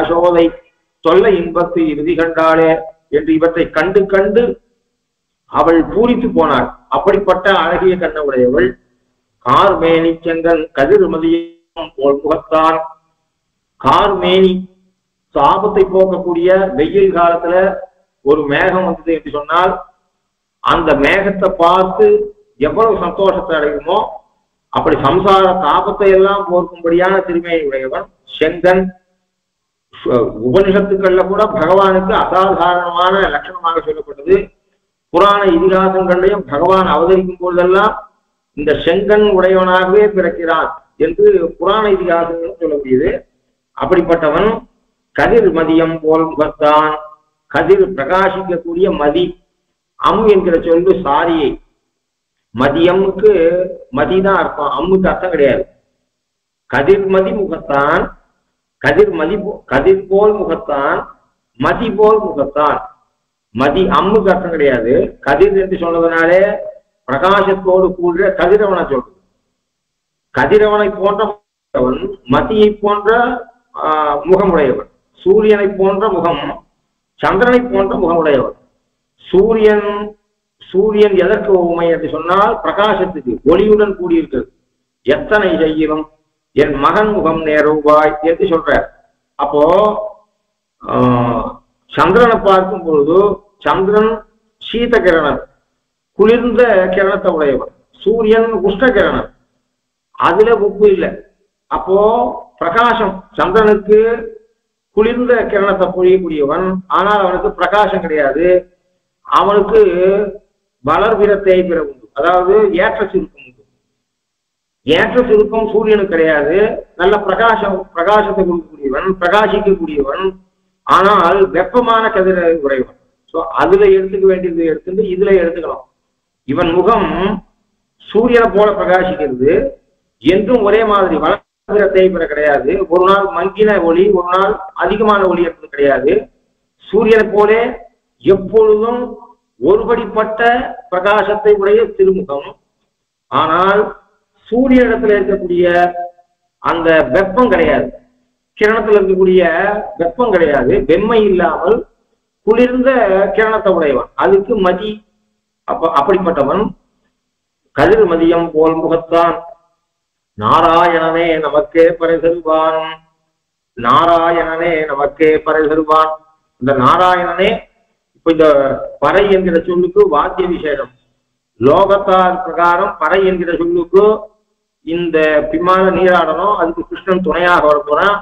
அசோதை தொல்லை இன்பத்து இறுதி கண்டாளே என்று இவற்றை கண்டு கண்டு அவள் பூரித்து போனாள். அப்படிப்பட்ட அழகிய கண்ண உடையவள் கார்மேனி செங்கன் கதிர்மதியும் போல் முகத்தான். கார்மேனி சாபத்தை போக்கக்கூடிய வெயில் காலத்துல ஒரு மேகம் வந்தது என்று சொன்னால் அந்த மேகத்தை பார்த்து எவ்வளவு சந்தோஷத்தை அடையுமோ அப்படி சம்சார தாபத்தை எல்லாம் போக்கும்படியான திருமையை உடையவன் செங்கன். உபனிஷத்துக்கள்ல கூட பகவானுக்கு அசாதாரணமான லட்சணமாக சொல்லப்பட்டது. புராண இதிகாசங்களையும் பகவான் அவதரிக்கும் போதெல்லாம் இந்த செங்கன் உடையவனாகவே பிறக்கிறான் என்று புராண இதிகாசங்களும் சொல்லக்கூடியது. அப்படிப்பட்டவன் கதிர் மதியம் போல் முகத்தான். கதிர் பிரகாசிக்கக்கூடிய மதி. அம் என்கிற சொல்லு சாரியை. மதியம்முக்கு மதிதான் அர்த்தம், அம்முக்கு அர்த்தம் கிடையாது. கதிர்மதி முகத்தான், கதிர் போல் முகத்தான், மதி போல் முகத்தான். மதி அம்முக்கு அர்த்தம் கிடையாது. கதிர் என்று சொன்னதுனாலே பிரகாசத்தோடு கூடிய கதிரவனை சொல்றது. கதிரவனை போன்றவன் மதியை போன்ற முகமுடையவன். சூரியனை போன்ற முகம், சந்திரனை போன்ற முகமுடையவன். சூரியன் எதற்கு உண்மை என்று சொன்னால் பிரகாசத்துக்கு, ஒளியுடன் கூடியிருக்கிறது. எத்தனை செய்யணும் என் மகன் முகம் நேருவாய் என்று சொல்ற. அப்போ சந்திரனை பார்க்கும் பொழுது சந்திரன் சீத கிரணம், குளிர்ந்த கிரணத்தை உடையவன். சூரியன் உஷ்ண கிரணம், அதுல உப்பு இல்லை. அப்போ பிரகாசம், சந்திரனுக்கு குளிர்ந்த கிரணத்தை பொழியக்கூடியவன், ஆனால் அவனுக்கு பிரகாசம் கிடையாது. அவனுக்கு வளர்பிற தேய்பிற உண்டு, அதாவது ஏற்ற சுருக்கம் உண்டு. ஏற்ற சுருக்கம் சூரியனுக்கு கிடையாது. நல்ல பிரகாசத்தை கொடுக்கக்கூடியவன், பிரகாசிக்கக்கூடியவன், ஆனால் வெப்பமான கதிர உடையவன். ஸோ அதுல எடுத்துக்க வேண்டியது எடுத்துட்டு இதுல எடுத்துக்கலாம். இவன் முகம் சூரியனை போல பிரகாசிக்கிறது, என்றும் ஒரே மாதிரி வளர்பிற தேய்பிற கிடையாது. ஒரு நாள் மங்கின ஒளி, ஒரு நாள் அதிகமான ஒளி என்பது கிடையாது. சூரியனை போலே எப்பொழுதும் ஒருபடிப்பட்ட பிரகாசத்தை உடைய திருமுகம். ஆனால் சூரிய இடத்துல இருக்கக்கூடிய அந்த வெப்பம் கிடையாது, கிரணத்துல இருக்கக்கூடிய வெப்பம் கிடையாது. வெம்மை இல்லாமல் குளிர்ந்த கிரணத்தை உடையவன், அதுக்கு மதி. அப்படிப்பட்டவன் கதிர் மதியம் போல் முகத்தான். நாராயணனே நமக்கே பறை தருவான், நாராயணனே நமக்கே பறை தருவான். இந்த நாராயணனே இப்ப இந்த பறை என்கிற சொல்லுக்கு வாத்திய விசேஷம். லோகத்தார் பிரகாரம் பறை என்கிற சொல்லுக்கு இந்த பிம்மான நீராடணும், அதுக்கு கிருஷ்ணன் துணையாக வர போறான்.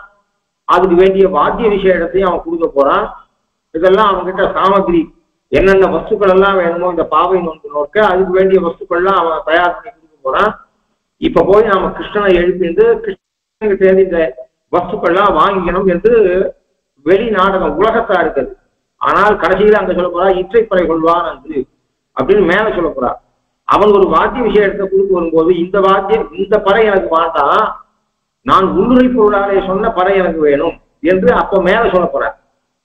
அதுக்கு வேண்டிய வாத்திய விசேஷத்தையும் அவன் கொடுக்க போறான். இதெல்லாம் அவன்கிட்ட சாமகிரி என்னென்ன வஸ்துக்கள் எல்லாம் வேணுமோ இந்த பாவை நோக்க அதுக்கு வேண்டிய வஸ்துக்கள்லாம் அவன் தயார் பண்ணி கொடுக்க போறான். இப்ப போய் நாம கிருஷ்ணனை எழுப்பிண்டு கிருஷ்ணனுக்கு இந்த வஸ்துக்கள்லாம் வாங்கிக்கணும் என்று வெளி நாடகம் உலகத்தா இருக்குது. ஆனால் கடைசியில அங்க சொல்ல போறா இற்றைப்பறை கொள்வான் என்று அப்படின்னு மேல சொல்ல போறா. அவன் ஒரு வாத்திய விஷயத்தை கொடுத்து வரும்போது இந்த பறை எனக்கு வேண்டாம், நான் உள்ளுரை பொருளாலே சொன்ன பறை எனக்கு வேணும் என்று அப்ப மேல சொல்ல போற.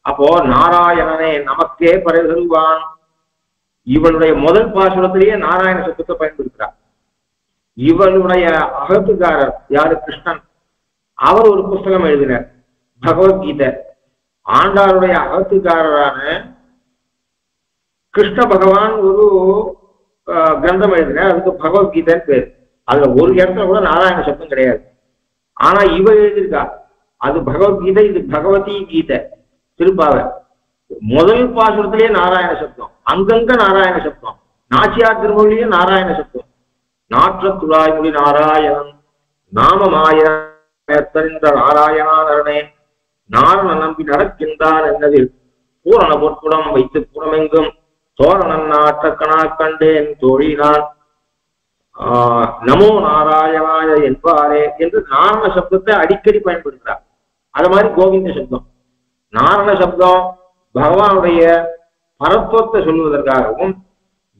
அப்போ நாராயணனே நமக்கே பறை தருவான். இவனுடைய முதல் பாசுரத்திலேயே நாராயண சப்தத்தை பயன்படுத்துறார். இவனுடைய அகத்துக்காரர் யாரு? கிருஷ்ணன். அவர் ஒரு புஸ்தகம் எழுதினார், பகவத்கீதை. ஆண்டாருடைய அகத்துக்காரரான கிருஷ்ண பகவான் ஒரு கிரந்தம் எழுதினார், அதுக்கு பகவத்கீதைன்னு பேர். அதுல ஒரு இடத்துல கூட நாராயண சப்தம் கிடையாது. ஆனா இவர் எழுதியிருக்கா, அது பகவத்கீதை, இது பகவதி கீதை. திருப்பாவ முதல் பாசுரத்திலேயே நாராயண சப்தம், அங்கங்க நாராயண சப்தம். நாச்சியார் திருமொழியே நாராயண சப்தம். நாற்றத்துழாய்மொழி நாராயணன் நாமமாயிரந்த நாராயணானே நாரண நம்பி நடக்கின்றான் என்னதில் பூரண பொற்புடம் வைத்து புறமெங்கும் தோரணன் நாட்டக்கணா கண்டேன் தோழினான் நமோ நாராயணாய என்பாரே என்று நாரண சப்தத்தை அடிக்கடி பயன்படுத்துறார். அது மாதிரி கோவிந்த சப்தம், நாரண சப்தம் பகவானுடைய பரத்துவத்தை சொல்லுவதற்காகவும்,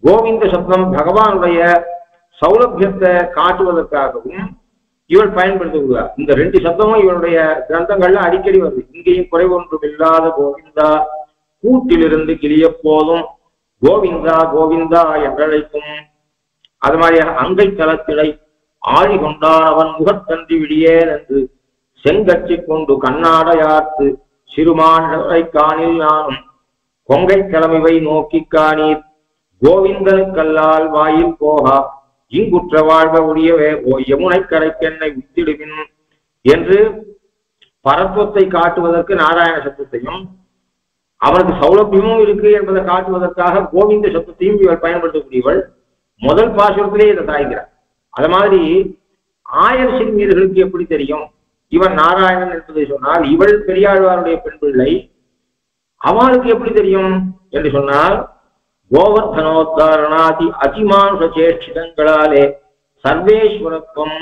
கோவிந்த சப்தம் பகவானுடைய சௌலபியத்தை காட்டுவதற்காகவும் இவள் பயன்படுத்துகிறார். இந்த ரெண்டு சப்தமும் இவனுடைய கிரந்தங்கள்ல அடிக்கடி வருது. இங்கேயும் குறைவொன்றும் இல்லாத கோவிந்தா, கூட்டிலிருந்து கிளிய போதும் கோவிந்தா கோவிந்தா என்றழைக்கும். அது மாதிரியாக அங்கை தளத்திடை ஆழி கொண்டான் அவன் முகத்தன்றி விடியேன் என்று செங்கச்சி கொண்டு கண்ணாடையார்த்து சிறுமானை காணில் நானும் கொங்கை கிளமிவை நோக்கி காணீர் கோவிந்தனுக்கல்லால் வாயில் போகா இங்குற்ற வாழ்வ உடையவே ஓ யமுனை கரைக்கென்னை உத்திடுவின் என்று பரத்துவத்தை காட்டுவதற்கு நாராயண சப்தத்தையும், அவனுக்கு சௌலபியமும் இருக்கு என்பதை காட்டுவதற்காக கோவிந்த சப்தத்தையும் இவள் பயன்படுத்தக்கூடியவள். முதல் பாசுரத்திலே இதை தாய்கிறார். அது மாதிரி ஆயர் சிறுமியர்களுக்கு எப்படி தெரியும் இவன் நாராயணன் என்பதை சொன்னால், இவள் பெரியாழ்வாருடைய பெண் பிள்ளை, அவளுக்கு எப்படி தெரியும் என்று சொன்னால், கோவர்தனோத்தாரணாதி அதிமானுஷ சேஷ்டிதங்களாலே சர்வேஸ்வரத்துவம்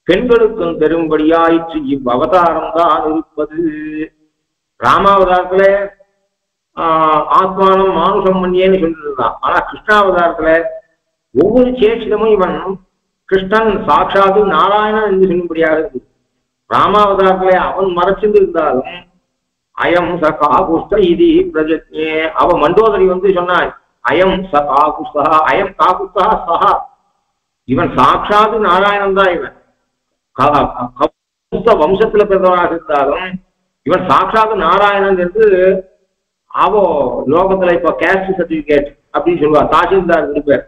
பெண்களுக்கும் பெரும்படியாயிற்று இவ்வவதாரம் தான் இருப்பது. ராமாவதாரத்துல ஆத்மானம் மானுஷம் மன்னியேன்னு சொல்லிட்டு இருந்தான். ஆனா கிருஷ்ணாவதாரத்துல ஒவ்வொரு சேஷிதமும் இவன் கிருஷ்ணன் சாட்சாது நாராயணன் என்று சொல்லும்படியாக இருக்கு. ராமாவதாரத்திலே அவன் மறைச்சிருந்து இருந்தாலும் அயம் ச காகுஸ்த இது பிரஜத்யே, அவ மண்டோதரி சொன்னாய் அயம் ச காகுஸ்தா, அயம் காகுஸ்தா சஹா, இவன் சாட்சாது நாராயணன் தான். இவன் வம்சத்துல பிறந்தவனாக இருந்தாலும் இவன் சாட்சாது நாராயணன் என்று அவ லோகத்துல இப்ப கேஸ்ட் சர்டிபிகேட் அப்படின்னு சொல்லுவா, தாசில்தார் இருப்பார்.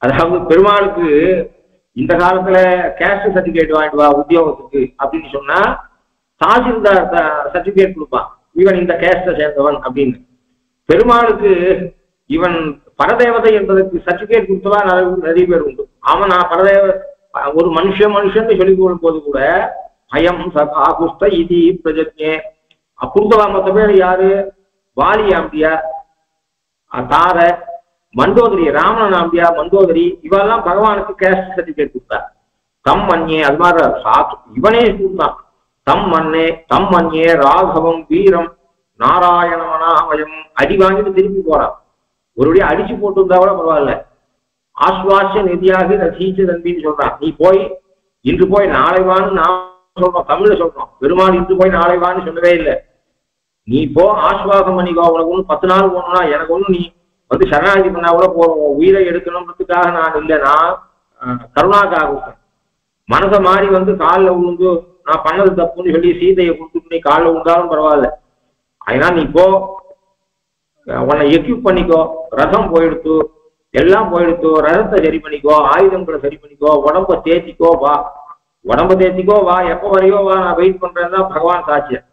அதாவது பெருமாளுக்கு இந்த காலத்துல கேஸ்ட் சர்டிபிகேட் வாங்கிட்டு வா உத்தியோகத்துக்கு அப்படின்னு சொன்னா தாசில்தார் சர்டிபிகேட் கொடுப்பான், இவன் இந்த கேஸ்ட சேர்ந்தவன் அப்படின்னு. பெருமாளுக்கு இவன் பரதேவதை என்பதற்கு சர்டிபிகேட் கொடுத்தவா நிறைய பேர் உண்டு. அவன் நான் பரதேவ ஒரு மனுஷன் சொல்லி கொள்ளும் போது கூட அயம் சகாகுஸ்த இதி பிரஜத்யே கொடுத்தவா மொத்த பேர் யாரு, வாலி ஆம்பியா, தார, மண்டோதரி, ராமன் ஆம்பியா, மண்டோதரி, இவெல்லாம் பகவானுக்கு கேஸ்ட் சர்டிபிகேட் கொடுத்தார். தம் மன்யே அது மாதிரி இவனே கொடுத்தான். தம் மன்யே ராகவம் வீரம் நாராயணமனாமயம் அடி வாங்கிட்டு திருப்பி போறான். ஒருபடியா அடிச்சு போட்டு இருந்தா கூட பரவாயில்ல. ஆஸ்வாச நிதியாக ரசிச்ச தம்பின்னு சொல்றான். நீ போய் இன்று போய் நாளை வான்னு நான் சொல்றோம், தமிழ்ல சொல்றோம். பெருமாள் இன்று போய் நாளை வான்னு சொல்லவே இல்லை. நீ போ ஆஸ்வாசம் பண்ணிக்கோ, உனக்கு ஒண்ணு 10 நாள் போகணும்னா எனக்கு ஒண்ணு நீ சரணாகி பண்ணா கூட போறோம், உயிரை எடுக்கணும்ன்றதுக்காக நான் இல்லை, நான் கருணாக்காக மனசை மாறி காலில் விழுந்து நான் பண்ணது தப்புன்னு சொல்லி சீதையை கொடுத்துட்டு நீ காலில் விழுந்தாலும் பரவாயில்ல. அதனால நீ போ, உன்னை எக்யூப் பண்ணிக்கோ, ரதம் போயிடுத்து, எல்லாம் போயிடுத்து, ரதத்தை சரி பண்ணிக்கோ, ஆயுதங்களை சரி பண்ணிக்கோ, உடம்ப தேத்திக்கோ வா, எப்ப வரையோ வா, நான் வெயிட் பண்றேன் தான் பகவான் சாட்சியம்.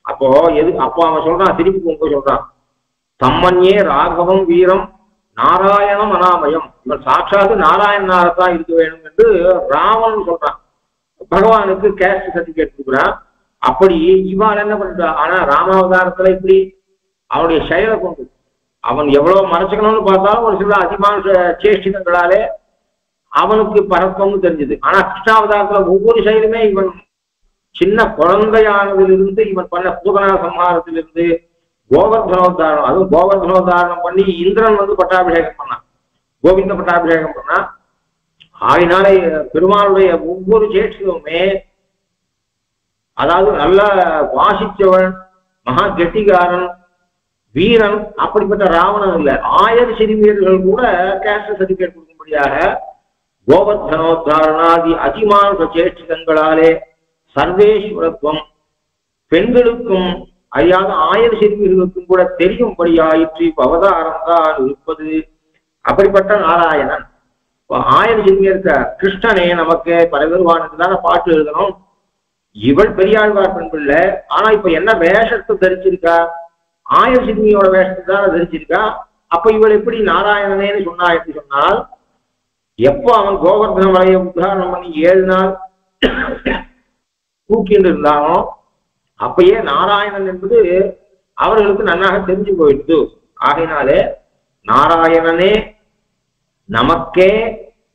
அப்போ அப்போ அவன் சொல்றான், திருப்பி உங்க சொல்றான், தம்மன்யே ராகவம் வீரம் நாராயணம் அனாமயம், இவன் சாட்சாத்து நாராயணனாகத்தான் இருக்க வேணும் என்று ராவன் சொல்றான். பகவானுக்கு கேஸ்ட் சர்டிபிகேட் கொடுக்குறான். அப்படி இவாள் என்ன பண்றா, ஆனா ராமாவதாரத்துல இப்படி அவனுடைய செயலை கொண்டு அவன் எவ்வளவு மறைச்சுக்கணும்னு பார்த்தாலும் ஒரு சில அதிகமான சேஷ்டிதங்களாலே அவனுக்கு பரப்பம்னு தெரிஞ்சது. ஆனா கிருஷ்ணாவதாரத்துல ஒவ்வொரு செயலுமே இவன் சின்ன குழந்தையானதிலிருந்து இவன் பண்ண பூதனா சம்ஹாரத்திலிருந்து கோவர்தனோத்தாரணம், அதுவும் கோவர்தனோத்தாரணம் பண்ணி இந்திரன் பட்டாபிஷேகம் பண்ணான், கோவிந்த பட்டாபிஷேகம் பண்ணான். ஆகினால பெருமாளுடைய ஒவ்வொரு சேஷ்டிதமுமே அதாவது நல்ல வாசிச்சவன், மகா கெட்டிகாரன், வீரன், அப்படிப்பட்ட ராவணன் இல்லை. ஆயர் சிறுமியர்கள் கூட கேஸ்ட் சர்டிபிகேட் கொடுக்கும்படியாக கோவர்தனோத்தாரணாதி அதிமான சேஷ்டிதங்களாலே சர்வேஸ்வரத்துவம் பெண்களுக்கும் அறியாத ஆயர் சிறுமிகளுக்கும் கூட தெரியும்படியாயிற்று அவதாரம் தான் இருப்பது. அப்படிப்பட்ட நாராயணன் ஆயர் சிறுமியர்க்க கிருஷ்ணனே நமக்கு பரவருவானுக்கு தானே பாட்டு எழுதணும். இவள் பெரியாழ்வார் பெண் பிள்ளை. ஆனா இப்ப என்ன வேஷத்தை தரிச்சிருக்கா, ஆயர் சிறுமியோட வேஷத்தை தான் தரிச்சிருக்கா. அப்ப இவள் எப்படி நாராயணனேன்னு சொன்னா எப்படி சொன்னால், எப்போ அவன் கோவர்தன மலையை உத்தாரணம் பண்ணி 7 நாள் தூக்கிட்டு இருந்தானோ அப்பயே நாராயணன் என்பது அவர்களுக்கு நன்னாக தெரிஞ்சு போயிடுது. ஆகையினாலே நாராயணனே நமக்கே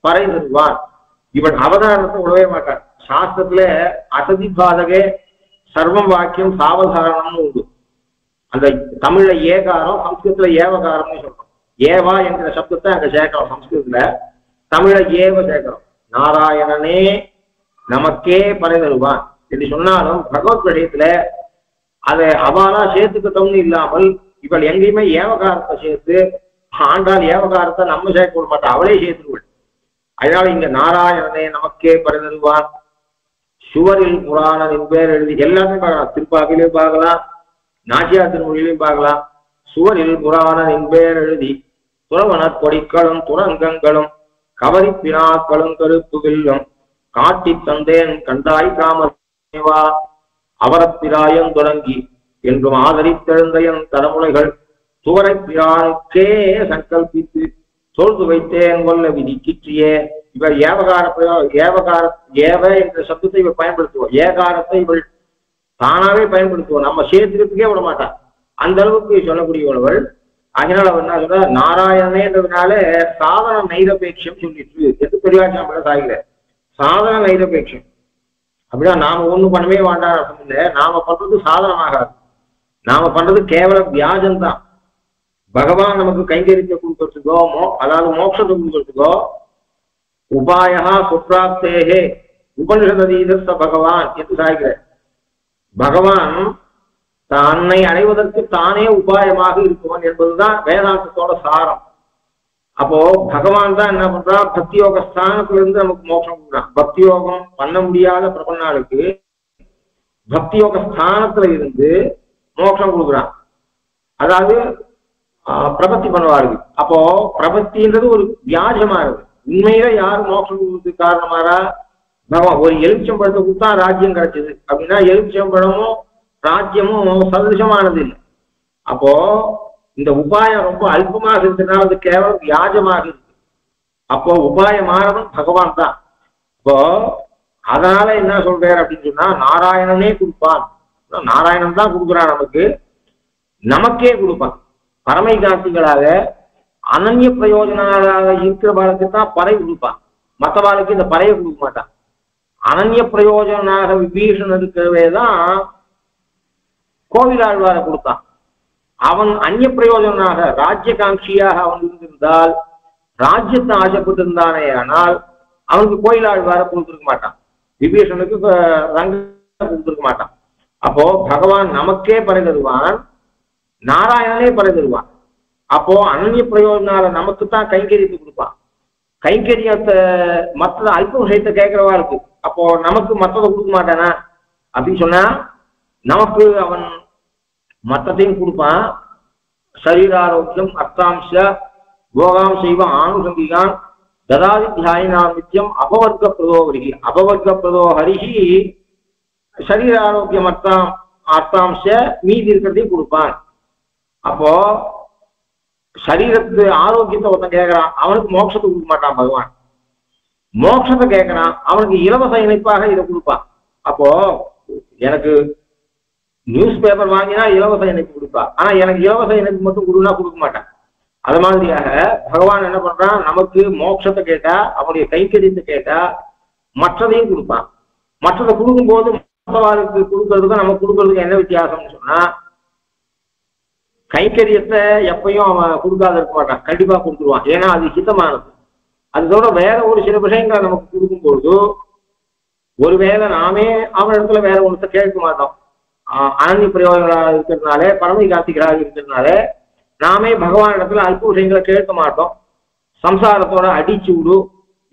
பறை தருவான். இவன் அவதாரணத்தை விடவே மாட்டான். சாஸ்திரத்துல அசதி பாதகே சர்வம் வாக்கியம் சாவதாரணம்னு உண்டு. அந்த தமிழ்ல ஏகாரம், சம்ஸ்கிருதத்துல ஏவகாரம்னு சொல்றோம். ஏவா என்கிற சப்தத்தை அங்க சேர்க்கிறோம் சம்ஸ்கிருதத்துல, தமிழ ஏவ சேர்க்கிறோம். நாராயணனே நமக்கே பறை தருவான் என்று சொன்னாலும் பகவத் விஷயத்துல அதை அவளா சேர்த்துக்கிட்டோம்னு இல்லாமல் இவள் எங்கேயுமே ஏவகாரத்தை சேர்த்து ஆண்டாள் ஏவகாரத்தை நம்ம சேர்க்க விட மாட்டா, அவளே சேர்த்துருவள். அதனால இங்க நாராயணனே நமக்கே பறை தருவான். சுவரில் புராணனின் பேர் எழுதி எல்லாத்தையும் பார்க்கலாம். திருப்பாவிலையும் பார்க்கலாம், நாச்சியார் திருமொழியிலையும் பார்க்கலாம். சுவரில் புராணனின் பேர் எழுதி துறவன கொடிக்களும் துரங்கங்களும் கவரி பிராக்களும் கருப்பு வில்லும் காட்டி தந்தேன் கண்டாய் காமவா அவரப்பிராயம் தொடங்கி என்றும் ஆதரித்தெழுந்தையன் தலைமுறைகள் துவரை பிரானுக்கே சங்கல்பித்து தொழுது வைத்தேன் கொல்ல விதி கிற்றியே. இவர் ஏவ என்ற சப்தத்தை இவர் பயன்படுத்துவோம். ஏகாரத்தை இவள் தானாவே பயன்படுத்துவோம், நம்ம சேர்த்துக்கிறதுக்கே விட மாட்டான். அந்த அளவுக்கு சொல்லக்கூடியவள். அதனால அவர் என்ன சொல்ற, நாராயணேன்றதுனால சாதன நைரபேட்சம் சொல்லிட்டு எது பெரியாச்சாமல சாகிற சாதன நைரபேட்சம். அப்படின்னா நாம ஒண்ணும் பண்ணவே வேண்டாம் அர்த்தம் இல்லை. நாம பண்றது சாதனமாகாது, நாம பண்றது கேவல வியாஜம்தான். பகவான் நமக்கு கைங்கரிக்க கொடுக்கறதுக்கோ அதாவது மோட்சத்தை கொடுக்கறதுக்கோ உபாயா சுப்ராப்தேகே உபனிஷதீதஸ்த பகவான் என்று சாய்கிற பகவான் தன்னை அடைவதற்கு தானே உபாயமாக இருக்குவன் என்பதுதான் வேதாந்தத்தோட சாரம். அப்போ பகவான் தான் என்ன பண்றான், பக்தி யோக ஸ்தானத்துல இருந்து நமக்கு மோட்சம் கொடுக்குறான். பக்தி யோகம் பண்ண முடியாத பிரபன்னாளுக்கு பக்தி யோக ஸ்தானத்துல இருந்து மோட்சம் கொடுக்குறான். அதாவது பிரபத்தி பண்ணுவார்கள். அப்போ பிரபத்தின்றது ஒரு வியாஜமா இருக்கு. உண்மையில யாரு மோட்சம் கொடுக்கறதுக்கு காரணமாரா பகவான். ஒரு எலுமிச்சம்பழத்தை கொடுத்தா ராஜ்யம் கிடைச்சது அப்படின்னா எலுமிச்சம்பழமும் ராஜ்யமும் சதுசமானது இல்லை. அப்போ இந்த உபாயம் ரொம்ப அல்பமாக இருக்கிறதுனால அது கேவலம் வியாஜமாக இருக்கு. அப்போ உபாயமானவன் பகவான் தான். இப்போ அதனால என்ன சொல்றாரு அப்படின்னு சொன்னா, நாராயணனே கொடுப்பான். நாராயணன் தான் கொடுக்குறான், நமக்கே கொடுப்பான். பரமை காந்திகளாக அனன்ய பிரயோஜனாக இருக்கிற பாலத்துக்கு தான் பறை கொடுப்பான், மற்ற பாலுக்கு இந்த பறையை கொடுக்க மாட்டான். அனன்ய பிரயோஜனாக விபீஷன் இருக்கவே தான் கோவிலாழ்வாரை கொடுத்தான். அவன் அந்நிய பிரயோஜனாக ராஜ்யகாட்சியாக அவன் இருந்திருந்தால், ராஜ்யத்தை ஆசைப்பட்டு இருந்தானே ஆனால் அவனுக்கு கோயிலாழ்வாரை கொடுத்துருக்க மாட்டான், விபீஷனுக்கு ரங்க கொடுத்துருக்க மாட்டான். அப்போ பகவான் நமக்கே பறை தருவான், நாராயணனே பறை தருவான். அப்போ அனன்ய பிரயோஜனால நமக்குத்தான் கைங்கரியத்தை கொடுப்பான். கைங்கரியத்தை மற்ற அல்ப விஷயத்தை கேட்கிறவா இருக்கு. அப்போ நமக்கு மற்றதை கொடுக்க மாட்டானா அப்படின்னு சொன்னா, நமக்கு அவன் மற்றத்தையும் கொடுப்பான். சரீராரோக்கியம் அர்த்தாம்ச போகாம் செய்வ ஆணுசங்கிகான் ததாதி தியாயினாம் நித்தியம் அபவர்க்க பிரதோ ஹரிகி. அபவர்க்க பிரதோ ஹரிகி சரீராரோக்கியம் அர்த்தாம்ச மீதி இருக்கிறதையும் கொடுப்பான். அப்போ சரீரத்து ஆரோக்கியத்தை ஒருத்தன் கேட்கிறான், அவனுக்கு மோட்சத்தை கொடுக்க மாட்டான் பகவான். மோட்சத்தை கேட்கிறான், அவனுக்கு இலவச இணைப்பாக இதை கொடுப்பான். அப்போ எனக்கு நியூஸ் பேப்பர் வாங்கினா இலவச இணைப்பு கொடுப்பா, ஆனா எனக்கு இலவச இணைப்பு மட்டும் கொடுனா கொடுக்க மாட்டான். அது மாதிரியாக பகவான் என்ன பண்றான், நமக்கு மோட்சத்தை கேட்டா, அவனுடைய கைக்கரியத்தை கேட்டா மற்றதையும் கொடுப்பான். மற்றதை கொடுக்கும் போது மற்றவாளுக்கு கொடுக்கறதுக்கும் நம்ம கொடுக்கறதுக்கு என்ன வித்தியாசம்னு சொன்னா, கைக்கரியத்தை எப்பயும் அவன் கொடுக்காத இருக்க மாட்டான், கண்டிப்பா கொடுத்துருவான். ஏன்னா அது ஹிதமானது. அதோட வேற ஒரு சில விஷயங்களை நமக்கு கொடுக்கும்பொழுது ஒருவேளை நாமே அவன் இடத்துல வேற ஒன்றத்தை கேட்க மாட்டோம். அனன்ய பிரயோகங்களாக இருக்கிறதுனால, பரமை கார்த்திகளாக இருக்கிறதுனால நாமே பகவான் இடத்துல அல்ப விஷயங்களை கேட்க மாட்டோம். சம்சாரத்தோட அடிச்சு விடு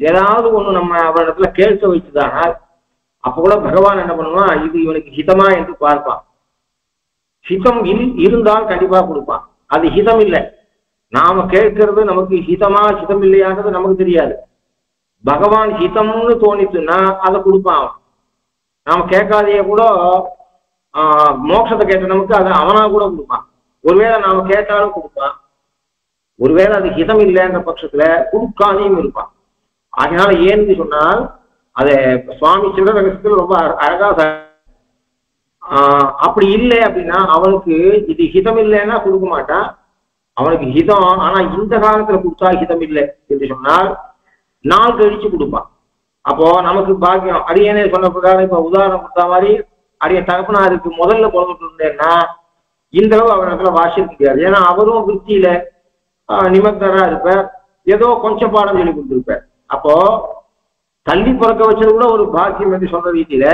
ஏதாவது ஒண்ணு நம்ம அவன் இடத்துல கேட்க வச்சுதானால் அப்ப கூட பகவான் என்ன பண்ணுவான், இது இவனுக்கு ஹிதமா என்று பார்ப்பான். ஹிதம் இருந்தால் கண்டிப்பா கொடுப்பான். அது ஹிதம் இல்லை, நாம கேட்கறது நமக்கு ஹிதமா ஹிதம் இல்லையான்றது நமக்கு தெரியாது. பகவான் ஹிதம்னு தோணிச்சுன்னா அதை கொடுப்பான். நாம கேட்காதையே கூட மோட்சத்தை கேட்ட நமக்கு அதை அவனா கூட கொடுப்பான். ஒருவேளை நாம கேட்டாலும் கொடுப்பான், ஒருவேளை அது ஹிதம் இல்லைன்ற பட்சத்துல கொடுக்காதையும் இருப்பான். அதனால ஏன்னு சொன்னால் அதை சுவாமி சிவரகசத்துல ரொம்ப அழகா அப்படி இல்லை அப்படின்னா அவனுக்கு இது ஹிதம் இல்லைன்னா கொடுக்க மாட்டான், அவனுக்கு ஹிதம். ஆனா இந்த காலத்துல கொடுத்தா ஹிதம் இல்லை என்று சொன்னால் நாள் கழிச்சு கொடுப்பான். அப்போ நமக்கு பாக்கியம். அடியனே சொன்ன பிரகாரம் இப்ப உதாரணம் கொடுத்த மாதிரி அடிய தகப்பனாருக்கு முதல்ல பிறந்துட்டு இருந்தேன்னா இந்த அளவு அவரிடத்துல வாசிக்க முடியாது. ஏன்னா அவரும் விருத்தியில நிமக்தரா இருப்பார், ஏதோ கொஞ்சம் பாடம் சொல்லி கொடுத்துருப்பார். அப்போ தள்ளி பிறக்க வச்சது கூட ஒரு பாக்கியம் என்று சொன்ன ரீதியில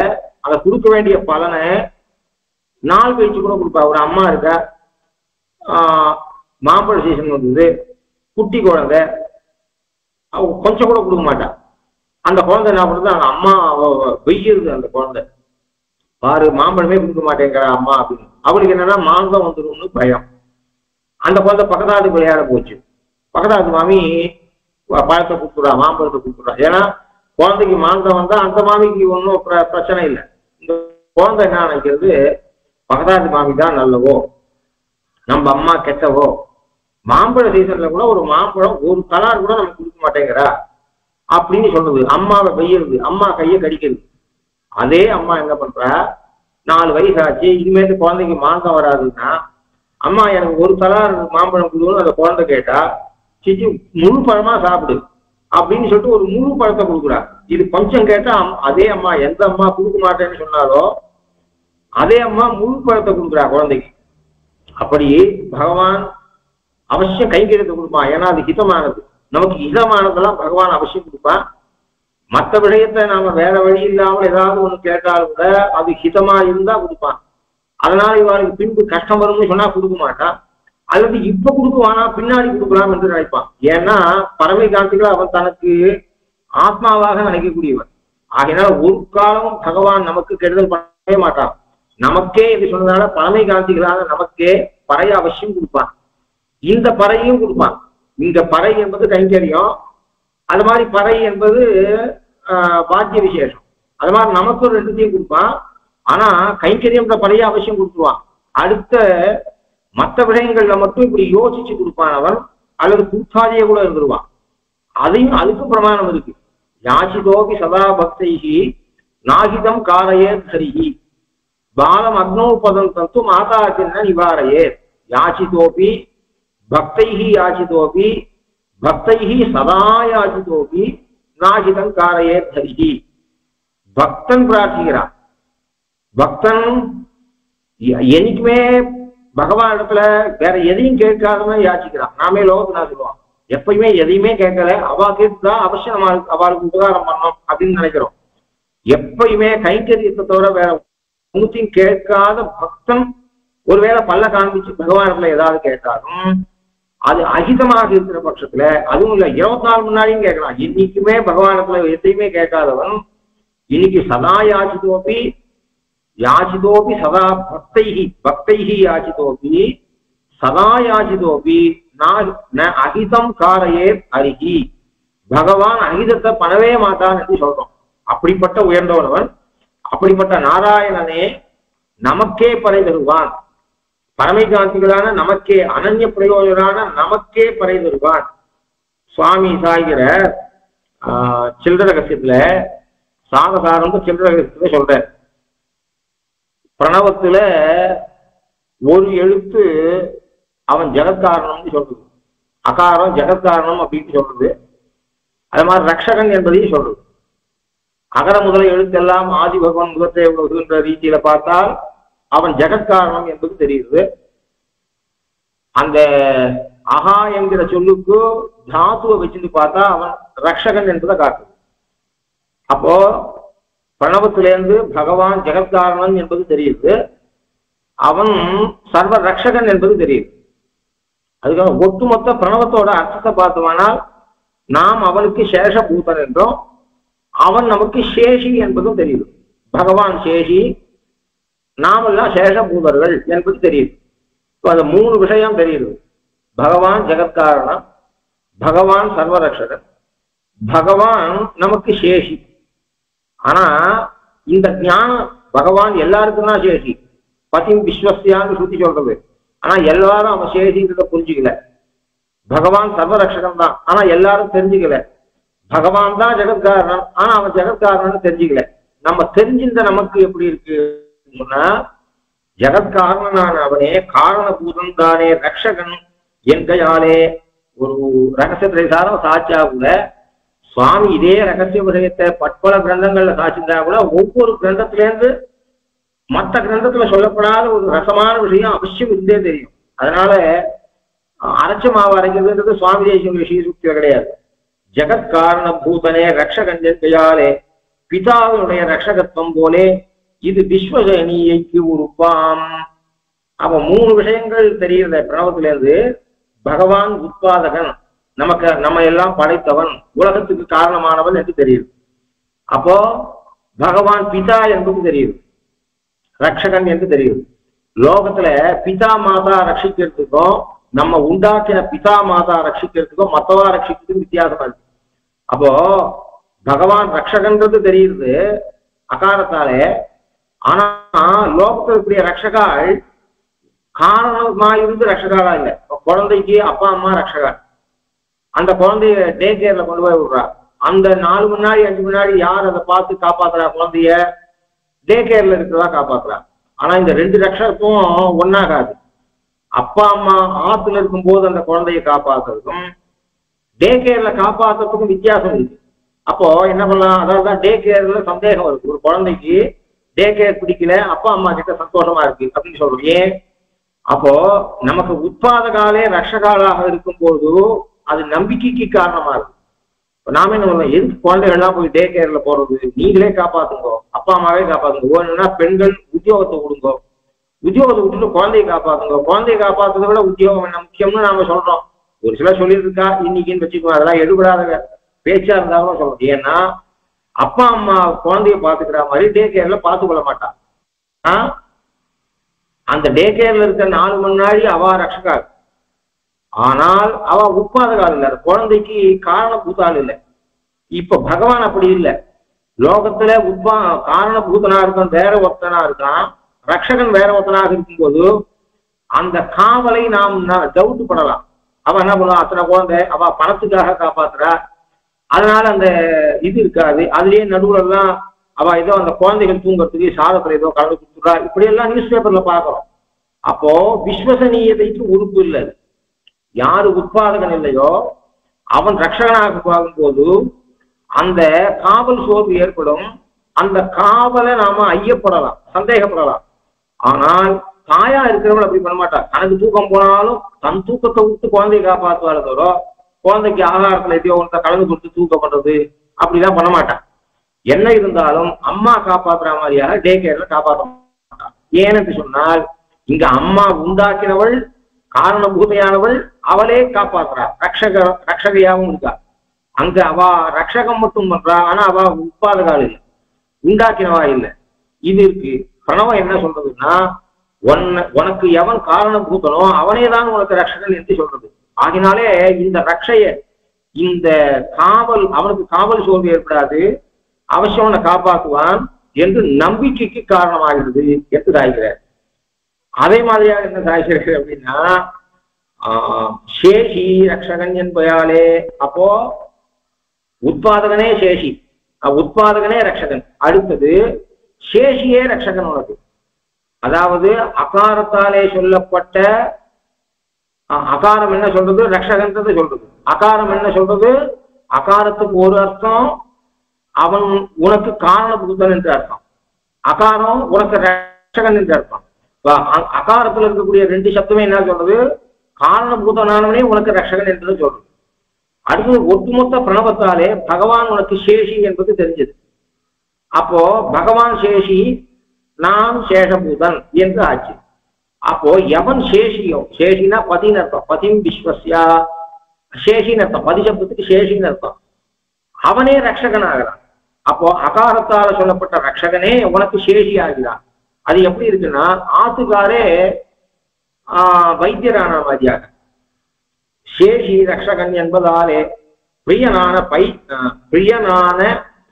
அதை கொடுக்க வேண்டிய பலனை நாள் கழிச்சு கூட கொடுப்பா. ஒரு அம்மா இருக்கா, மாம்பழ சீசன் வந்தது, குட்டி குழந்தை, அவங்க கொஞ்சம் கூட கொடுக்க மாட்டான். அந்த குழந்தை என்ன பண்ணுறது, அந்த அம்மா வெய்யுது. அந்த குழந்தை பாரு மாம்பழமே கொடுக்க மாட்டேங்கிற அம்மா அப்படின்னு. அவளுக்கு என்னன்னா மாங்கம் வந்துடும்னு பயம். அந்த குழந்தை பக்கத்தாத்து விளையாட போச்சு. பக்கத்தாத்து மாமி பழத்தை கொடுத்துடா, மாம்பழத்தை கொடுத்துடா. ஏன்னா குழந்தைக்கு மாங்கம் வந்தா அந்த மாமிக்கு ஒன்றும் பிரச்சனை இல்லை. இந்த குழந்தை என்ன நினைக்கிறது, பக்கத்தாத்து மாமி தான் நல்லவோ, நம்ம அம்மா கெட்டவோ. மாம்பழ சீசன்ல கூட ஒரு மாம்பழம் ஒரு கலர் கூட நமக்கு கொடுக்க மாட்டேங்கிறா அப்படின்னு சொல்றது. அம்மாவை வெய்யுறது, அம்மா கையை கடிக்கிறது. அதே அம்மா என்ன பண்றா, 4 வயசு ஆச்சு, இனிமேட்டு குழந்தைக்கு மாங்கம் வராதுன்னா அம்மா எனக்கு ஒரு கலர் மாம்பழம் கொடுக்கணும் அந்த குழந்தை கேட்டா, சிச்சி முழு பழமா சாப்பிடு அப்படின்னு சொல்லிட்டு ஒரு முழு பழத்தை கொடுக்குறா. இது கொஞ்சம் கேட்டா அதே அம்மா எந்த அம்மா கொடுக்க மாட்டேன்னு சொன்னாலோ அதே அம்மா முழு பழத்தை கொடுக்குறா குழந்தைக்கு. அப்படி பகவான் அவசியம் கைங்கரியத்தை கொடுப்பான். ஏன்னா அது ஹிதமானது. நமக்கு ஹிதமானதெல்லாம் பகவான் அவசியம் கொடுப்பான். மற்ற விஷயத்தை நாம வேற வழி இல்லாமல் ஏதாவது ஒண்ணு கேட்டாலும் கூட அது ஹிதமா இருந்தா கொடுப்பான். அதனால இவருக்கு பின்பு கஷ்டம் வரும்னு சொன்னா கொடுக்க மாட்டான். அல்லது இப்ப கொடுக்குவானா பின்னாடி கொடுக்கலாம் என்று நினைப்பான். ஏன்னா பரமை காந்திகள் அவன் தனக்கு ஆத்மாவாக நினைக்கக்கூடியவன். ஆகையினால ஒரு காலம் பகவான் நமக்கு கெடுதல் பண்ணவே மாட்டான். நமக்கே என்று சொன்னதால பரமை காந்திகளாக நமக்கே பறைய அவசியம் கொடுப்பான். இந்த பறையும் கொடுப்பான். இந்த பறை என்பது கைங்கரியம், அது மாதிரி பறை என்பது பாக்கிய விசேஷம். அது மாதிரி நமக்கு ஒரு ரெண்டுத்தையும் கொடுப்பான். ஆனா கைங்கரியம்ன்ற பறைய அவசியம் கொடுத்துருவான். அடுத்த மற்ற விடயங்கள்ல மட்டும் இப்படி யோசிச்சு கொடுப்பான் அவன், அல்லது குத்தாதிய கூட இருந்துருவான். அதையும் அதுக்கு பிரமாணம் இருக்கு. யாசிதோபி சதா பக்தைஹி நாகிதம் காரையே சரிஹி பாலம் அக்னோபதம் தந்து மாதா சின்ன நிவாரையே. யாசிதோபி பக்தைஹி யாசிதோபி பக்தைஹி சதா யாசிதோபி நாகிதம் காரையே சரிஹி. பக்தன் பிரார்த்திக்கிறான். பக்தன் என்னைக்குமே பகவான் இடத்துல வேற எதையும் கேட்காதவன் யாச்சிக்கிறான். நாமே லோகத்து நான் சொல்லுவான், எப்பயுமே எதையுமே கேட்கல, அவா கேட்டுதான் அவசியம் அவளுக்கு உபகாரம் பண்ணோம் அப்படின்னு நினைக்கிறோம். எப்பயுமே கைங்கரியத்தை தவிர வேற ஒன்னுத்தையும் கேட்காத பக்தன் ஒருவேளை பல்ல காண்பிச்சு பகவான் இடத்துல ஏதாவது கேட்டாலும் அது அகிதமாக இருக்கிற பட்சத்துல, அதுவும் இல்ல 24 முன்னாடியும் கேட்கலாம். இன்னைக்குமே பகவானத்துல எதையுமே கேட்காதவன் இன்னைக்கு சதா யாச்சிதோபி யாச்சிதோபி சதா பக்தைஹி பக்தைஹி யாச்சிதோபி சதா யாச்சிதோபி அகிதம் காரையே அருகி. பகவான் அகிதத்தை பண்ணவே மாட்டான் என்று சொல்றோம். அப்படிப்பட்ட உயர்ந்தவனவன். அப்படிப்பட்ட நாராயணனே நமக்கே பறை தருவான். பரமை காந்திகளான நமக்கே அனன்ய பிரயோஜனான நமக்கே பறை தருவான். சுவாமி சாகிற சில்லற ரகசியத்துல சாதசாரம் சில்லற ரகசியத்துல சொல்ற, பிரணவத்துல ஒரு எழுத்து அவன் ஜெகத்காரணம்னு சொல்றது, அகாரம் ஜெகத்காரணம் அப்படின்னு சொல்றது. அது மாதிரி ரக்ஷகன் என்பதையும் சொல்றது. அகர முதல எழுத்தெல்லாம் ஆதி பகவான் முகத்தை உலகுகின்ற ரீதியில பார்த்தால் அவன் ஜெகத்காரணம் என்பது தெரியுது. அந்த அகா என்கிற சொல்லுக்கு தாத்துவை வச்சுட்டு பார்த்தா அவன் ரக்ஷகன் என்பதை காட்டுது. அப்போ பிரணவத்திலேருந்து பகவான் ஜெகத்காரணன் என்பது தெரியுது, அவன் சர்வ ரக்ஷகன் என்பது தெரியுது. அதுக்காக ஒட்டுமொத்த பிரணவத்தோட அர்த்தத்தை பார்த்தோம்னால் நாம் அவனுக்கு சேஷபூதன் என்றும் அவன் நமக்கு சேஷி என்பதும் தெரியுது. பகவான் சேஷி, நாமெல்லாம் சேஷபூதர்கள் என்பது தெரியுது. இப்போ அந்த 3 விஷயம் தெரியுது. பகவான் ஜெகத்காரணம், பகவான் சர்வரக்ஷகன், பகவான் நமக்கு சேஷி. ஆனா இந்த ஞானம் பகவான் எல்லாருக்கும் தான் சேஷி. பதிம் விஸ்வசியான்னு சுத்தி சொல்றது. ஆனா எல்லாரும் அவன் சேஷிங்கிறத புரிஞ்சுக்கல. பகவான் சர்வரக்ஷகன் தான், ஆனா எல்லாரும் தெரிஞ்சுக்கல. பகவான் தான் ஜெகத்காரணன், ஆனா அவன் ஜெகத்காரணன் தெரிஞ்சுக்கல. நம்ம தெரிஞ்சிருந்த நமக்கு எப்படி இருக்கு சொன்னா, ஜெகத்காரணனான அவனே காரணபூதன் தானே ரக்ஷகன் என் கையாலே ஒரு ரகசியத்தை சாட்சியா கூட சுவாமி இதே ரகசிய விஷயத்தை பற்பல கிரந்தங்கள்ல சாட்சிந்தா கூட ஒவ்வொரு கிரந்தத்திலேருந்து மற்ற கிரந்தத்துல சொல்லப்படாத ஒரு ரசமான விஷயம் அவசியம் இருந்தே தெரியும். அதனால அரைச்ச மாவு அரைக்கிறதுன்றது சுவாமி தேசிய ஸ்ரீசுக்தியில கிடையாது. ஜெகத் காரண பூதனே ரக்ஷகன் கையாலே பிதாவினுடைய ரக்ஷகத்துவம் போலே இது விஸ்வசனீயைக்கு உருப்பாம். அப்ப 3 விஷயங்கள் தெரியுற பிரணவத்திலிருந்து பகவான் உற்பாதகன், நமக்கு நம்ம எல்லாம் படைத்தவன், உலகத்துக்கு காரணமானவன் என்று தெரியுது. அப்போ பகவான் பிதா என்பது தெரியுது, ரக்ஷகன் என்று தெரியுது. லோகத்துல பிதா மாதா ரட்சிக்கிறதுக்கும் நம்ம உண்டாக்கின பிதா மாதா ரட்சிக்கிறதுக்கும் மத்தவா ரட்சிக்கிறதுக்கும் வித்தியாசமா இருக்கு. அப்போ பகவான் ரக்ஷகன்றது தெரியுது அகாரத்தாலே. ஆனா லோகத்தில் இருக்கக்கூடிய ரக்ஷகாள் காரணமா இருந்து ரக்ஷகாலா இல்லை. குழந்தைக்கு அப்பா அம்மா ரக்ஷகா, அந்த குழந்தைய டே கேர்ல கொண்டு போய் விடுறா. அந்த 4 முன்னாடி 5 முன்னாடி யார் அதை பார்த்து காப்பாத்துறா? குழந்தைய டே கேர்ல இருக்கிறதா காப்பாத்துறா. ஆனா இந்த 2 ரக்ஷகத்தும் ஒன்னாகாது. அப்பா அம்மா ஆத்துல இருக்கும் போது அந்த குழந்தைய காப்பாத்துறதுக்கும் டே கேர்ல காப்பாத்துறதுக்கும் வித்தியாசம் இருக்கு. அப்போ என்ன பண்ணலாம்? அதாவது டே கேர்ல சந்தேகம் இருக்கு. ஒரு குழந்தைக்கு டே கேர் பிடிக்கல, அப்பா அம்மா கிட்ட சந்தோஷமா இருக்கு அப்படின்னு சொல்றோம். ஏன்? அப்போ நமக்கு உற்பாதகாலே ரக்ஷகாலாக இருக்கும் போது அது நம்பிக்கைக்கு காரணமா இருக்கு. நாம என்ன பண்ணலாம்? எதுக்கு குழந்தைகள்லாம் போய் டே கேர்ல போறது? நீங்களே காப்பாத்துங்கோ, அப்பா அம்மாவே காப்பாத்துங்க. வேணும்னா பெண்கள் உத்தியோகத்தை விடுங்க, உத்தியோகத்தை விட்டுட்டு குழந்தைய காப்பாத்துங்க. குழந்தைய காப்பாத்துறதை விட உத்தியோகம் என்ன முக்கியம்னு நாம சொல்றோம். ஒரு சில சொல்லியிருக்கா இன்னைக்குன்னு வச்சுக்கோ, அதெல்லாம் எடுபடாத பேச்சா இருந்தாலும் சொல்றோம். ஏன்னா அப்பா அம்மா குழந்தைய பாத்துக்கிற மாதிரி டே கேர்ல பார்த்து கொள்ள மாட்டான். அந்த டே கேர்ல இருக்கிற 4 முன்னாடி அவ ரக்ஷகா, ஆனால் அவ உற்பாதகால் இல்லை, குழந்தைக்கு காரணபூதால் இல்லை. இப்ப பகவான் அப்படி இல்லை. லோகத்துல காரணபூதனா இருக்கான், வேற ஒருத்தனா இருக்கான், ரக்ஷகன் வேற ஒருத்தனாக இருக்கும்போது அந்த காவலை நாம் டவுட் படலாம். அவ என்ன பண்ணுவா? அத்தனை குழந்தை அவ பணத்துக்காக காப்பாத்துறா, அதனால அந்த இது இருக்காது. அதுலயே நடுவுல எல்லாம் அவ ஏதோ அந்த குழந்தைகள் தூங்குறதுக்கு சாதத்துல ஏதோ கலந்து கொடுத்துறா, இப்படி எல்லாம் நியூஸ் பேப்பர்ல பாக்குறோம். அப்போ விஸ்வசனீயதைக்கு உறுப்பு இல்லை. யாரு உற்பாதகன் இல்லையோ அவன் ரக்ஷகனாக பார்க்கும்போது அந்த காவல் சோர்வு ஏற்படும். அந்த காவலை நாம ஐயப்படலாம், சந்தேகப்படலாம். ஆனால் தாயா இருக்கிறவங்க அப்படி பண்ண மாட்டா. தனக்கு தூக்கம் போனாலும் தன் தூக்கத்தை விட்டு குழந்தைய காப்பாற்றுவாரு தவிர குழந்தைக்கு ஆகாரத்துல எதையோ ஒன்றை கலந்து கொடுத்து தூக்கம் பண்றது அப்படிலாம் பண்ண மாட்டான். என்ன இருந்தாலும் அம்மா காப்பாற்றுற மாதிரியாக டே கேர்ல காப்பாற்ற மாட்டான். ஏன்னு சொன்னால் இங்க அம்மா உண்டாக்கினவள், காரணபூதையானவள், அவளே காப்பாற்றுறா, ரக்ஷகையாவும் இருக்கா. அங்க அவ ரக்ஷகம் மட்டும் பண்றா, ஆனா அவ உற்பாதகால் இல்லை, உண்டாக்கினவா இல்லை. இது இருக்கு. பிரணவம் என்ன சொல்றதுன்னா, உனக்கு எவன் காரணபூதனோ அவனே தான் உனக்கு ரக்ஷகன் என்று சொல்றது. ஆகினாலே இந்த ரக்ஷைய, இந்த காவல், அவனுக்கு காவல் சோர்வு ஏற்படாது, அவசியம் அவனை காப்பாற்றுவான் என்று நம்பிக்கைக்கு காரணமாகிறது என்று சாய்கிறார். அதே மாதிரியாக என்ன சாய்கிறார் அப்படின்னா, சேஷி ரக்ஷகன் என்பதாலே, அப்போ உற்பாதகனே சேஷி, உற்பாதகனே ரக்ஷகன், அடுத்தது சேஷியே ரக்ஷகன் உனக்கு. அதாவது அகாரத்தாலே சொல்லப்பட்ட, அகாரம் என்ன சொல்றது? ரக்ஷகன்றது சொல்றது. அகாரம் என்ன சொல்றது? அகாரத்துக்கு ஒரு அர்த்தம், அவன் உனக்கு காரணபூதன் என்று அர்த்தம். அகாரம் உனக்கு ரக்ஷகன் என்று அர்த்தம். அகாரத்துல இருக்கக்கூடிய 2 சப்தமே என்ன சொல்றது? காரணபூதனானவனே உனக்கு ரக்ஷகன் என்று சொல்றது. அடுத்தது ஒட்டுமொத்த பிரணவத்தாலே பகவான் உனக்கு சேஷி என்பது தெரிஞ்சது. அப்போ பகவான் சேஷி, நான் சேஷபூதன் என்று ஆச்சு. அப்போ எவன் சேஷியோ, சேஷினா பதின்னு அர்த்தம், பதிம் விஸ்வஸ்யா, சேஷின்னு அர்த்தம், பதிசப்தத்துக்கு சேஷின்னு அர்த்தம், அவனே ரக்ஷகன் ஆகிறான். அப்போ அகாரத்தால சொல்லப்பட்ட ரக்ஷகனே உனக்கு சேஷி ஆகிறான். அது எப்படி இருக்குன்னா, ஆத்துக்காரே வைத்தியரான மாதிரியாக சேஷி ரக்ஷகன் என்பதாலே பிரியனான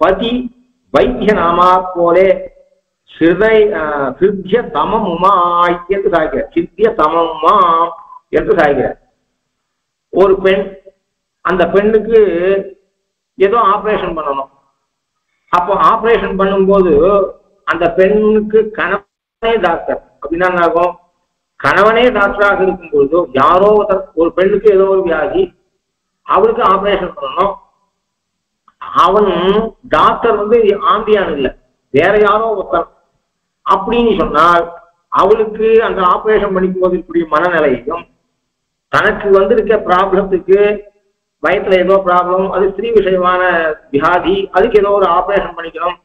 பதி வைத்திய நாமா போலே ஹிருத்ய தமமுமாய் என்று சாய்கிறார். ஹிருத்ய தமமுமா என்று சாய்கிறார். ஒரு பெண், அந்த பெண்ணுக்கு ஏதோ ஆபரேஷன் பண்ணணும். அப்போ ஆபரேஷன் பண்ணும்போது அந்த பெண்ணுக்கு கணவனே டாக்டர் அப்படின்னா என்ன ஆகும்? கணவனே டாக்டராக இருக்கும் பொழுதோ யாரோ ஒரு பெண்ணுக்கு ஏதோ ஒரு வியாதி, அவளுக்கு ஆபரேஷன் பண்ணணும். அவன் டாக்டர் ஆம்பியான் இல்லை, வேற யாரோ ஒருத்தன் அப்படின்னு சொன்னால் அவளுக்கு அந்த ஆபரேஷன் பண்ணிக்கும் போது இருக்கக்கூடிய மனநிலையும், தனக்கு இருக்க ப்ராப்ளத்துக்கு வயத்துல ஏதோ ப்ராப்ளம், அது ஸ்திரீ விஷயமான வியாதி, அதுக்கு ஏதோ ஒரு ஆபரேஷன் பண்ணிக்கணும்.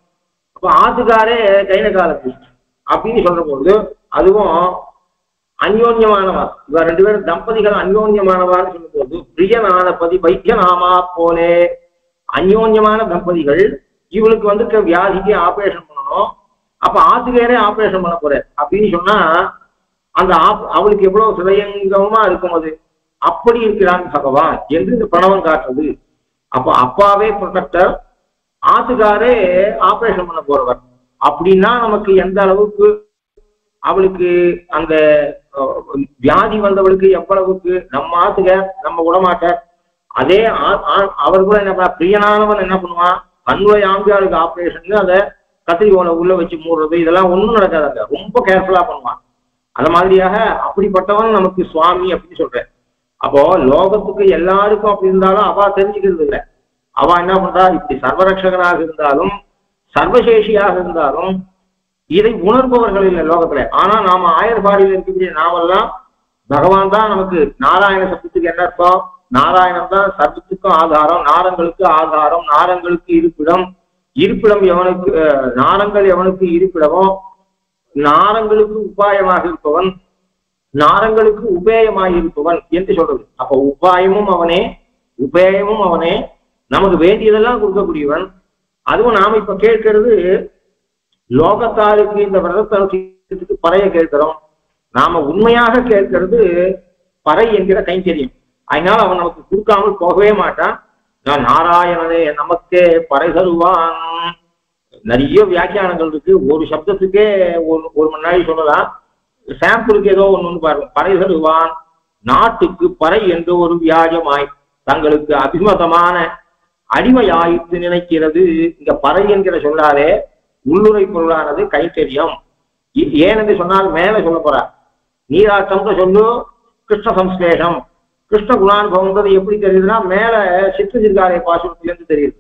அப்ப ஆத்துக்காரே கைனகாலஜிஸ்ட் அப்படின்னு சொல்ற பொழுது அதுவும் அந்யோன்யமானவா, இவ ரெண்டு பேரும் தம்பதிகள் அந்யோன்யமானவான்னு சொல்லும் போது பிரியனானபதி வைத்தியநாமா போலே அந்யோன்யமான தம்பதிகள் இவளுக்கு வியாதிக்கு ஆபரேஷன் பண்ணணும். அப்ப ஆத்துக்காரே ஆபரேஷன் பண்ண போற அப்படின்னு சொன்னா அந்த அவளுக்கு எவ்வளவு சிதையங்கமா இருக்கும். அது அப்படி இருக்கிறான் பகவான் என்று இந்த பிரணவம் காட்டுறது. அப்ப அப்பாவே ப்ரொடெக்டர், ஆத்துக்காரே ஆபரேஷன் பண்ண போறவர். அப்படின்னா நமக்கு எந்த அளவுக்கு அவளுக்கு அந்த வியாதி வந்தவளுக்கு எவ்வளவுக்கு நம்ம ஆத்துக்கார் நம்ம விடமாட்ட. அதே அவர் கூட என்ன பிரியனானவன் என்ன பண்ணுவான், அன்வய ஆம்பியாளுக்கு ஆபரேஷன் அதை கத்திரிக்கோலை உள்ள வச்சு மூடுறது, இதெல்லாம் ஒண்ணும் நடக்காதாங்க, ரொம்ப கேர்ஃபுல்லா பண்ணுவான். அது மாதிரியாக அப்படிப்பட்டவன் நமக்கு சுவாமி அப்படின்னு சொல்றேன். அப்போ லோகத்துக்கு எல்லாருக்கும் அப்படி இருந்தாலும் அவ தெரிஞ்சுக்கிறது இல்லை. அவ என்ன பண்றா, இப்படி சர்வரட்சகனாக இருந்தாலும் சர்வசேஷியாக இருந்தாலும் இதை உணர்பவர்கள் இல்லை லோகத்துல. ஆனா நாம ஆயர்பாடியில் இருக்கக்கூடிய நாமெல்லாம் பகவான் தான் நமக்கு, நாராயண சப்தத்துக்கு என்ன அர்த்தம், நாராயணம் தான் சர்வத்துக்கும் ஆதாரம், நாரங்களுக்கு ஆதாரம், நாரங்களுக்கு இருப்பிடம், இருப்பிடம் எவனுக்கு நாரங்கள் எவனுக்கு இருப்பிடமோ நாரங்களுக்கு உபாயமாக இருப்பவன், நாரங்களுக்கு உபேயமாக இருப்பவன் என்று சொல்றது. அப்ப உபாயமும் அவனே உபேயமும் அவனே, நமக்கு வேண்டியதெல்லாம் கொடுக்கக்கூடியவன். அதுவும் நாம இப்ப கேட்கிறது லோகத்தாருக்கு இந்த விரதத்துக்கு பறைய கேட்கிறோம். நாம உண்மையாக கேட்கிறது பறை என்கிற கைங்கரியம். அதனால அவன் நமக்கு கொடுக்காமல் போகவே மாட்டான். நான் நாராயணனே நமக்கே பறை தருவான். நிறைய வியாக்கியானங்கள் இருக்கு. ஒரு சப்தத்துக்கே ஒரு மணி நாள் சொல்லலாம். சாம்பிளுக்கு ஏதோ ஒண்ணு பாருங்க. பறை தருவான் நாட்டுக்கு பறை என்று ஒரு வியாஜமாய் தங்களுக்கு அபிமதமான அடிமையாயிட்டு நினைக்கிறது. இங்க பறை என்கிற சொல்லாலே உள்ளுரை பொருளானது கைத்தறியம். ஏனென்று சொன்னால் மேல சொல்ல போற நீராட்டம் சொல்லு கிருஷ்ண சம்ஸ்லேஷம், கிருஷ்ண குணானுபவம்ன்றது எப்படி தெரியுதுன்னா மேல சித்திருக்காரே பாசுரத்திலிருந்து தெரியுது.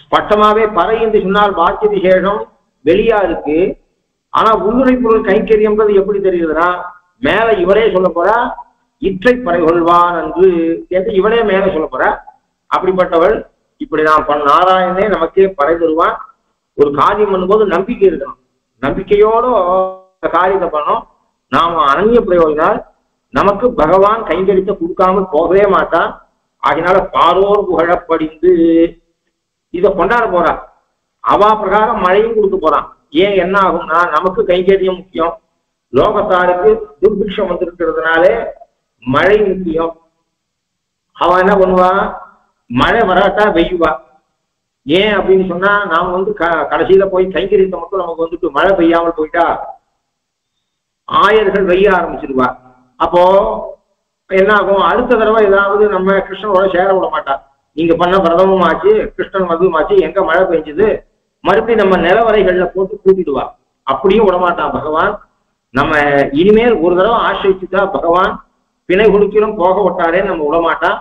ஸ்பஷ்டமாவே பறை என்று சொன்னால் வாக்கிய விசேஷம் வெளியா இருக்கு. ஆனா உள்ளுரை பொருள் கைக்கரியம்ன்றது எப்படி தெரியுதுன்னா மேல இவரே சொல்ல போற இற்றை பறை கொள்வான் என்று இவரே மேல சொல்ல போற. அப்படிப்பட்டவள் இப்படி நான் நாராயணனே நமக்கே பறை தருவான். ஒரு காரியம் பண்ணும்போது நம்பிக்கை இருக்கணும். நம்பிக்கையோட காரியத்தை பண்ணோம். நாம அனன்ய பிரயோஜனால் நமக்கு பகவான் கைங்கரித்த கொடுக்காமல் போகவே மாட்டான். ஆகினால பாரோர் புகழப்படிந்து இதை கொண்டாட போறான். அவா பிரகாரம் மழையும் கொடுக்க போறான். ஏன் என்ன ஆகும்னா நமக்கு கைங்கரியம் முக்கியம், லோகத்தாருக்கு துர்பிக்ஷம் வந்திருக்கிறதுனாலே மழை முக்கியம். அவன் என்ன பண்ணுவான், மழை வராட்டா வெய்யுவா. ஏன் அப்படின்னு சொன்னா நாம கடைசியில போய் கைங்கரியத்தை மட்டும் நமக்கு மழை பெய்யாமல் போயிட்டா ஆயர்கள் வெய்ய ஆரம்பிச்சிருவா. அப்போ என்ன ஆகும், அடுத்த தடவை ஏதாவது நம்ம கிருஷ்ணனோட சேர விட மாட்டா. நீங்க பண்ண பிரதமும் ஆச்சு, கிருஷ்ணன் மதுவும் ஆச்சு, எங்க மழை பெஞ்சது, மறுபடியும் நம்ம நிலவரைகள்ல போட்டு கூட்டிடுவா. அப்படியும் விடமாட்டான் பகவான். நம்ம இனிமேல் ஒரு தடவை ஆசிரிச்சுட்டா பகவான் பிணை குடிக்கிலும் போக விட்டாரே நம்ம விடமாட்டான்.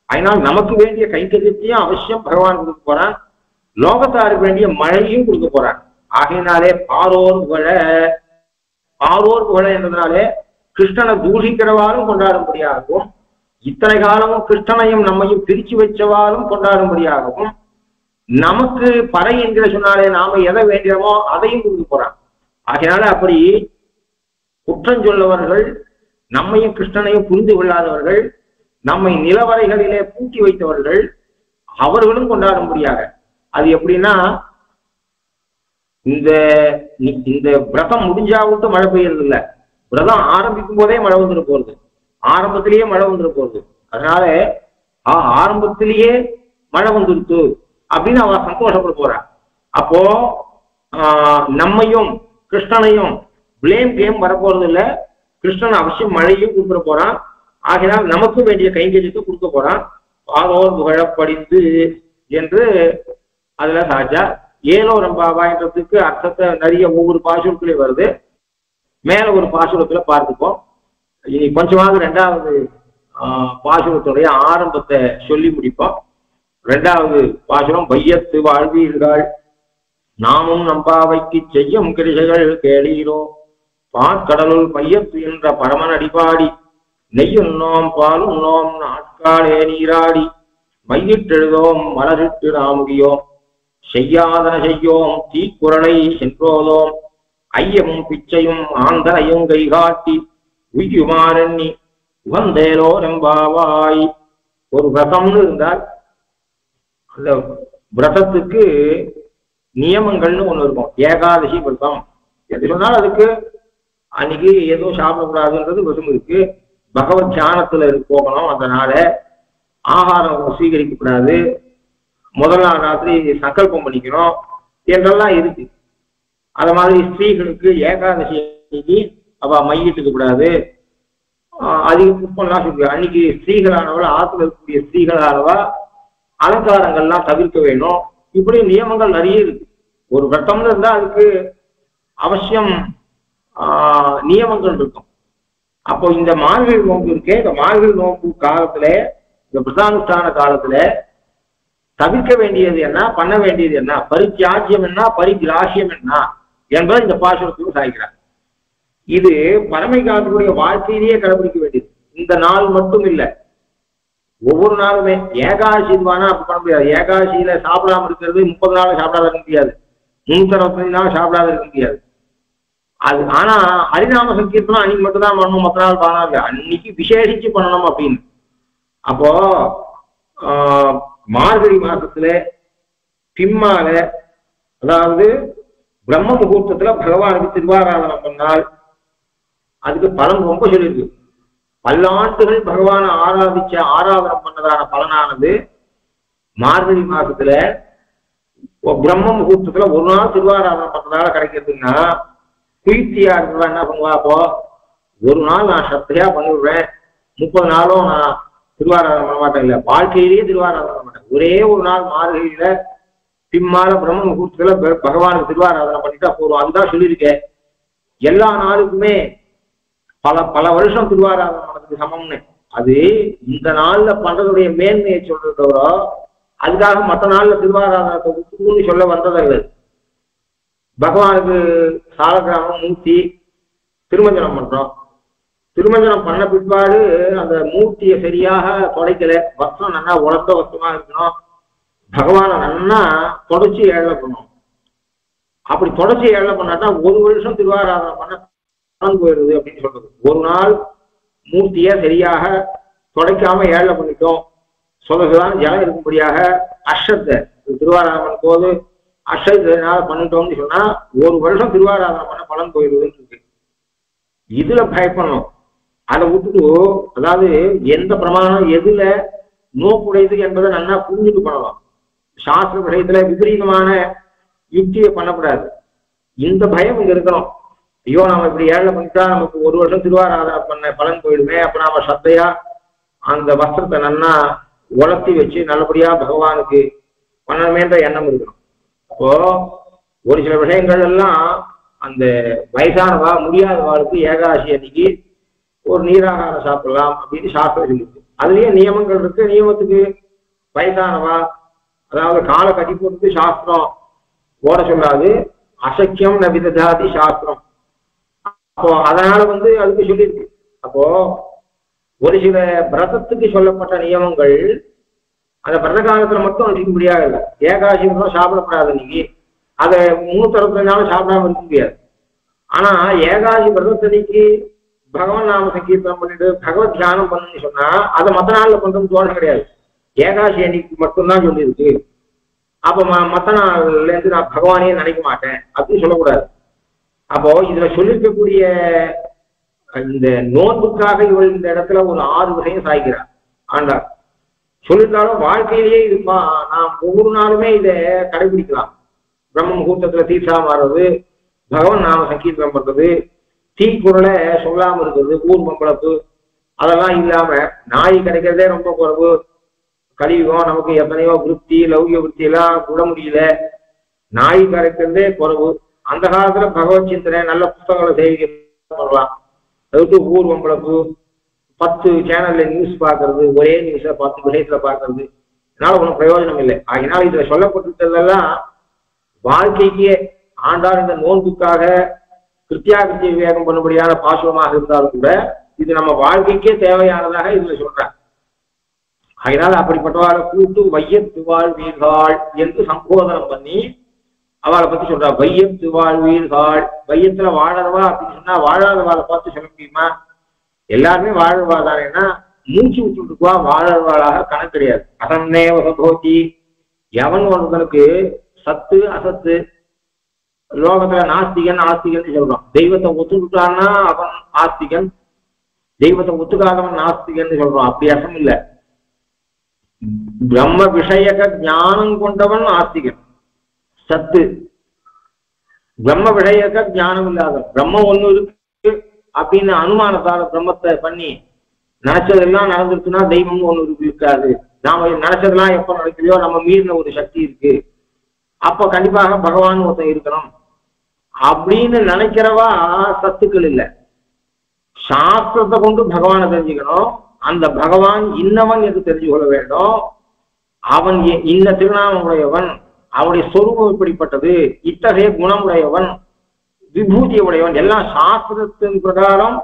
அதனால் நமக்கு வேண்டிய கைங்கரியத்தையும் அவசியம் பகவான் கொடுக்க போறான். லோகத்தாருக்கு வேண்டிய மழையும் கொடுக்க போறான். ஆகையினாலே பாரோர் புகழ என்றதுனாலே கிருஷ்ணனை தூஷிக்கிறவாலும் கொண்டாடும்படியாகவும், இத்தனை காலமும் கிருஷ்ணனையும் நம்மையும் பிரிச்சு வச்சவாலும் கொண்டாடும்படியாகவும், நமக்கு பறை என்கிற சொன்னாலே நாம எதை வேண்டியமோ அதையும் கொடுக்க போறான். ஆகையினால அப்படி குற்றம் சொல்லவர்கள், நம்மையும் கிருஷ்ணனையும் புரிந்து கொள்ளாதவர்கள், நம்மை நிலவரைகளிலே பூட்டி வைத்தவர்கள், அவர்களும் கொண்டாடும்படியாக. அது எப்படின்னா இந்த விரதம் முடிஞ்சாவிட்டு மழை பெய்யறது இல்லை, விரதம் ஆரம்பிக்கும் போதே மழை வந்துட்டு போறது, ஆரம்பத்திலேயே மழை வந்துட்டு போறது. அதனால ஆரம்பத்திலேயே மழை வந்துடுத்து அப்படின்னு அவ சந்தோஷப்பட போறா. அப்போ நம்மையும் கிருஷ்ணனையும் பிளேம் கேம் வரப்போறது இல்லை. கிருஷ்ணன் அவசியம் மழையும் கொடுத்துட போறான். ஆகினால் நமக்கு வேண்டிய கைங்கரியத்தை கொடுக்க போறான். பாரோர் புகழப்படிந்து என்று அதுல சாஜா ஏலோ ரம்பாவான்றதுக்கு அர்த்தத்தை நிறைய ஒவ்வொரு பாசுரத்திலையும் வருது. மேல ஒரு பாசுரத்துல பார்த்துப்போம். இனி கொஞ்சமாக இரண்டாவது பாசுரத்துடைய ஆரம்பத்தை சொல்லி முடிப்போம். இரண்டாவது பாசுரம், வையத்து வாழ்வீர்கள் நாமும் நம்பாவைக்கு செய்யும் கிரிசைகள் கேளீரோ, பாற்கடலுள் பையத்து என்ற பரமன் அடிபாடி நெய்யுண்ணோம் பாலுண்ணோம் நாட்காலே நீராடி மையிட்டெழுதோம் மலரிட்டு நாமுடியோம் செய்யாதன செய்யோம் தீக்குறளை சென்றோதோம் ஐயமும் பிச்சையும் ஆந்தரையும் கைகாட்டி உய்யுமாறெண்ணி உகந்தேலோ நம்பாவாய். ஒரு விரதம்னு இருந்தால் அந்த விரதத்துக்கு நியமங்கள்னு ஒண்ணு இருக்கும். ஏகாதசி விரதம் எது சொன்னால் அதுக்கு அன்னைக்கு எதுவும் சாப்பிடக்கூடாதுன்றது விரதம் இருக்கு. பகவத் தியானத்துல போகணும், அதனால ஆகாரம் சுவீகரிக்கக்கூடாது, முதல் நாள் ராத்திரி சங்கல்பம் பண்ணிக்கணும் என்றெல்லாம் இருக்கு. அத மாதிரி ஸ்திரீகளுக்கு ஏகாதசி அன்னைக்கு அவ மையிட்டுக்க கூடாது, அதிக புஷ்பம்லாம் சொல்லு. அன்னைக்கு ஸ்திரீகளானவள் ஆத்துல இருக்கக்கூடிய ஸ்திரீகளானவா அலங்காரங்கள்லாம் தவிர்க்க வேணும். இப்படி நியமங்கள் நிறைய இருக்கு. ஒரு விரதம்னு இருந்தா அதுக்கு அவசியம் நியமங்கள் இருக்கும். அப்போ இந்த மார்கழி நோன்பு இருக்கே, இந்த மார்கழி நோன்பு காலத்துல, இந்த பிரதானுஷ்டான காலத்துல தவிர்க்க வேண்டியது என்ன, பண்ண வேண்டியது என்ன, பரித்தியாஜ்யம் என்ன, பரிகிராசியம் என்ன என்பதை இந்த பாசுரத்துக்கு சாய்க்கிறார். இது பரமை காலத்துடைய வாழ்க்கையிலேயே கடைபிடிக்க வேண்டியது. இந்த நாள் மட்டும் இல்லை, ஒவ்வொரு நாளுமே. ஏகாதசி இதுவானா அப்படி பண்ண முடியாது. ஏகாதசியில சாப்பிடாம இருக்கிறது 30 நாள் சாப்பிடாத இருக்க முடியாது, 365 நாள் சாப்பிடாத இருக்க முடியாது. அது ஆனா ஹரிநாம சங்கீர்த்தனம் அன்னைக்கு மட்டும்தான் பண்ணணும், மற்ற நாள் பண்ணாங்க. அன்னைக்கு விசேஷிச்சு பண்ணணும் அப்படின்னு. அப்போ மார்கழி மாசத்துல பிம்மால, அதாவது பிரம்ம முகூர்த்தத்துல பகவானுக்கு திருவாராதனம் பண்ணால் அதுக்கு பலன் ரொம்ப சொல்லியிருக்கு. பல்லாண்டுகள் பகவானை ஆராதனம் பண்ணதான பலனானது மார்கழி மாசத்துல பிரம்ம முகூர்த்தத்துல ஒரு நாள் திருவாராதனம் பண்ணதால கிடைக்கிறதுன்னா, குயிர்த்தியா இருக்கிறதா என்ன பண்ணுவா, அப்போ ஒரு நாள் நான் சத்தையா பண்ணிவிடுறேன், 30 நாளும் நான் திருவாராதனம் பண்ண மாட்டேன், இல்ல வாழ்க்கையிலேயே திருவாராதனம் பண்ண மாட்டேன், ஒரே ஒரு நாள் மார்கழியில பிம்மால பிரம்ம முகூர்த்தத்துல பகவானுக்கு திருவாராதனம் பண்ணிட்டா போதும். அதுதான் சொல்லியிருக்கேன். எல்லா நாளுக்குமே பல பல வருஷம் திருவாராதனம் பண்ணதுக்கு சமம்னு. அது இந்த நாள்ல பண்றதுடைய மேன்மையை சொல்றதோ, அதுக்காக மற்ற நாள்ல திருவாராதனத்தை விட்டுன்னு சொல்ல வந்ததில்லை. பகவானுக்கு சாலக்கிராமம் மூர்த்தி திருமஞ்சனம் பண்றோம். திருமஞ்சனம் பண்ண பிற்பாடு அந்த மூர்த்தியை சரியாக தொடைக்கல, வஸ்திரம் நல்லா உலர்ந்த வஸ்திரமா இருக்கணும், பகவானை நல்லா தொடச்சி ஏழை பண்ணணும். அப்படி தொடச்சி ஏழை பண்ணாட்டா ஒரு வருஷம் திருவாராதனம் பண்ண பலன் போயிடுது அப்படின்னு சொல்றது. ஒரு நாள் மூர்த்திய சரியாக தொடைக்காம ஏழை பண்ணிட்டோம், சொதசுதான் ஜலம் இருக்கும்படியாக அஷ்டத்தை திருவாராதனம் போது அஷ்டத்தினால பண்ணிட்டோம்னு சொன்னா ஒரு வருஷம் திருவாராதனம் பண்ண பலன் போயிடுதுன்னு இருக்கு. இதுல பயப்படணும். அதை விட்டுட்டு, அதாவது எந்த பிரமாணம் எதுல நோக்குடையது என்பதை நல்லா புரிஞ்சுட்டு பண்ணலாம். சாஸ்திர விஷயத்துல விபரீதமான யுக்தியை பண்ணக்கூடாது. இந்த பயம் இங்க இருக்கணும். ஐயோ நாம இப்படி ஏழை பண்ணிட்டா நமக்கு ஒரு வருஷம் திருவாராதனை பண்ண பலன் போயிடுமே, அப்ப நாம சத்தையா அந்த வஸ்திரத்தை நல்லா உலர்த்தி வச்சு நல்லபடியா பகவானுக்கு பண்ணணுமேன்ற எண்ணம் இருக்கணும். அப்போ ஒரு சில விஷயங்கள் எல்லாம் அந்த வயசானவா முடியாதவாளுக்கு ஏகாதசி அன்னைக்கு ஒரு நீராகாரம் சாப்பிடலாம் அப்படின்னு சாஸ்திரம் சொல்லிருக்கு. அதுலயே நியமங்கள் இருக்கு. நியமத்துக்கு வயசானவா, அதாவது காலை கட்டி போட்டு சாஸ்திரம் ஓட சொல்லாது, அசக்கியம் ந விததாதி சாஸ்திரம். அப்போ அதனால அதுக்கு சொல்லியிருக்கு. அப்போ ஒரு சில விரதத்துக்கு சொல்லப்பட்ட நியமங்கள் அந்த விரத காலத்துல மட்டும் அனுப்பிக்க முடியாது. இல்லை, ஏகாதசி விரதம் சாப்பிடப்படாது இன்னைக்கு, அதை 365 நாளும் சாப்பிடாம இருக்க முடியாது. ஆனா ஏகாதசி விரதத்தன்னைக்கு பகவான் நாம சங்கீர்த்தனம் பண்ணிட்டு பகவத் தியானம் பண்ணுன்னு சொன்னா அதை மற்ற நாள்ல பண்றது தோணை கிடையாது. ஏகாதசி அன்னைக்கு மட்டும்தான் சொல்லியிருக்கு. அப்ப மற்ற நாள்ல இருந்து நான் பகவானையே நினைக்க மாட்டேன் அப்படின்னு சொல்லக்கூடாது. அப்போ இதுல சொல்லியிருக்கக்கூடிய இந்த நோன்புக்காக இவள் இந்த இடத்துல ஒரு 6 விஷயம் சாய்க்கிறார் ஆண்டார். சொல்லியிருந்தாலும் வாழ்க்கையிலேயே இருப்பா, நாம் ஒவ்வொரு நாளுமே இதை கடைபிடிக்கலாம். பிரம்ம முகூர்த்தத்துல தீர்த்தம் மாறுறது, பகவான் நாம சங்கீர்த்தனம் பண்றது, தீக்குறளை சொல்லாம இருக்கிறது, ஊர் மம்பளப்பு அதெல்லாம் இல்லாம, நாய் கிடைக்கிறதே ரொம்ப குறைவு, கலியுகம், நமக்கு எத்தனையோ விருத்தி லௌகிய விருத்தி எல்லாம் விட முடியல, நாய் கிடைக்கிறதே குறைவு. அந்த காலத்துல பகவத் சிந்தனை நல்ல புத்தகங்களை செய்ய பண்ணலாம். அதாவது ஊர்வம் பிளப்பு, 10 சேனல்ல நியூஸ் பார்க்கறது, ஒரே நியூஸை 10 விஷயத்துல பார்க்கறது, இதனால ஒன்றும் பிரயோஜனம் இல்லை. அதனால இதுல சொல்லப்பட்டிருக்கிறதெல்லாம் வாழ்க்கைக்கு ஆண்டாள் இந்த நோன்புக்காக கிருத்தியாகிருத்திய விவேகம் பண்ணும்படியான பாசுரமாக இருந்தாலும் கூட இது நம்ம வாழ்க்கைக்கே தேவையானதாக இதுல சொல்றாங்க. அதனால அப்படிப்பட்டவாளை கூட்டு வையத்து வாழ்வீர்கள் என்று சம்போதனம் பண்ணி அவளை பத்தி சொல்றா. வையத்து வாழ்வீர்கள், வையத்துல வாழறவா அப்படின்னு சொன்னா வாழாதவாளை பார்த்து சொல்ல முடியுமா? எல்லாருமே வாழறவா தானேன்னா மூச்சு விட்டுருக்குவா, வாழறவாளாக கணக்கு கிடையாது. அசன்னே வசபோதி, எவன் ஒருவனுக்கு சத்து அசத்து, லோகத்துல நாஸ்திகன் ஆஸ்திகன் சொல்றான். தெய்வத்தை ஒத்துக்கிட்டான்னா அவன் ஆஸ்திகன், தெய்வத்தை ஒத்துக்காதவன் நாஸ்திகன் சொல்றான். அப்படி அர்த்தம் இல்லை. பிரம்ம விஷயக ஞானம் கொண்டவன் ஆஸ்திகன் சத்து, பிரம்ம விஷயக ஞானம் இல்லாதவன், பிரம்ம ஒண்ணு இருக்கு அப்படின்னு அனுமானத்தால பிரம்மத்தை பண்ணி நினைச்சதெல்லாம் நடந்துருச்சுன்னா தெய்வம் ஒண்ணு இருக்காது. நாம நினைச்சதெல்லாம் எப்ப நடக்கலையோ நம்ம மீறின ஒரு சக்தி இருக்கு, அப்ப கண்டிப்பாக பகவான் ஒருத்தன் இருக்கணும் அப்படின்னு நினைக்கிறவா சத்துக்கள் இல்லை. சாஸ்திரத்தை கொண்டு பகவானை தெரிஞ்சுக்கணும். அந்த பகவான் இன்னவன் என்று தெரிஞ்சு கொள்ள வேண்டும். அவன் இந்த திருநாமம் உடையவன், அவனுடைய சொரூபம் இப்படிப்பட்டது, இத்தகைய குணமுடையவன், விபூதி உடையவன், எல்லாம் சாஸ்திரத்தின் பிரகாரம்.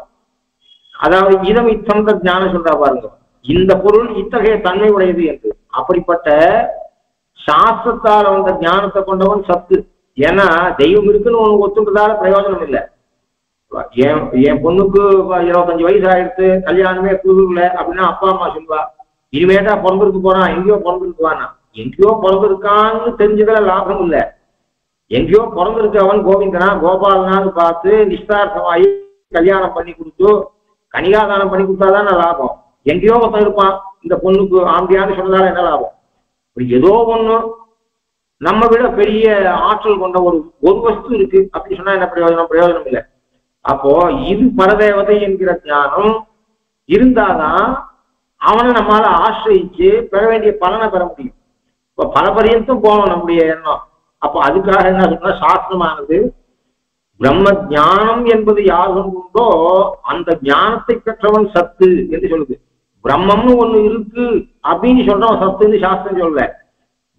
அதாவது இதம் இத்தந்த ஞானம் சொல்றா பாருங்க, இந்த பொருள் இத்தகைய தன்மை உடையது என்று. அப்படிப்பட்ட சாஸ்திரத்தால வந்த ஞானத்தை கொண்டவன் சத்து. ஏன்னா தெய்வம் இருக்குன்னு ஒண்ணு ஒத்துன்றதால பிரயோஜனம் இல்லை. என் பொண்ணுக்கு 25 வயசு ஆயிடுத்து, கல்யாணமே குழுல அப்படின்னா அப்பா அம்மா சொல்லுவா, இனிமேட்டா பிறந்திருக்கு போறான், எங்கேயோ பிறந்திருக்குவானா. எங்கேயோ பிறந்திருக்கான்னு தெரிஞ்சுக்கல லாபம் இல்லை. எங்கேயோ பிறந்திருக்கவன் கோவிந்தனா கோபாலனான்னு பார்த்து நிஸ்தார்த்தமாயி கல்யாணம் பண்ணி கொடுத்து கனிகாதானம் பண்ணி கொடுத்தாதான் லாபம். எங்கேயோ ஒருத்தன் இருப்பான், இந்த பொண்ணுக்கு ஆம்பியான்னு சொன்னதால என்ன லாபம்? இப்படி ஏதோ ஒண்ணு நம்ம விட பெரிய ஆற்றல் கொண்ட ஒரு வஸ்து இருக்கு அப்படின்னு சொன்னா என்ன பிரயோஜனம்? பிரயோஜனம் இல்லை. அப்போ இது பரதேவதை என்கிற ஞானம் இருந்தாதான் அவனை நம்மளால ஆசிரியிச்சு பெற வேண்டிய பலனை பெற முடியும். இப்ப பல பரியந்தம் போகணும் நம்முடைய எண்ணம். அப்போ அதுக்காக என்ன சொன்னா, சாஸ்திரமானது பிரம்ம ஞானம் என்பது யாரும் உண்டோ அந்த ஞானத்தை பெற்றவன் சத்து என்று சொல்லுது. பிரம்மம்னு ஒண்ணு இருக்கு அப்படின்னு சொல்றவன் சத்துன்னு சாஸ்திரம் சொல்ல.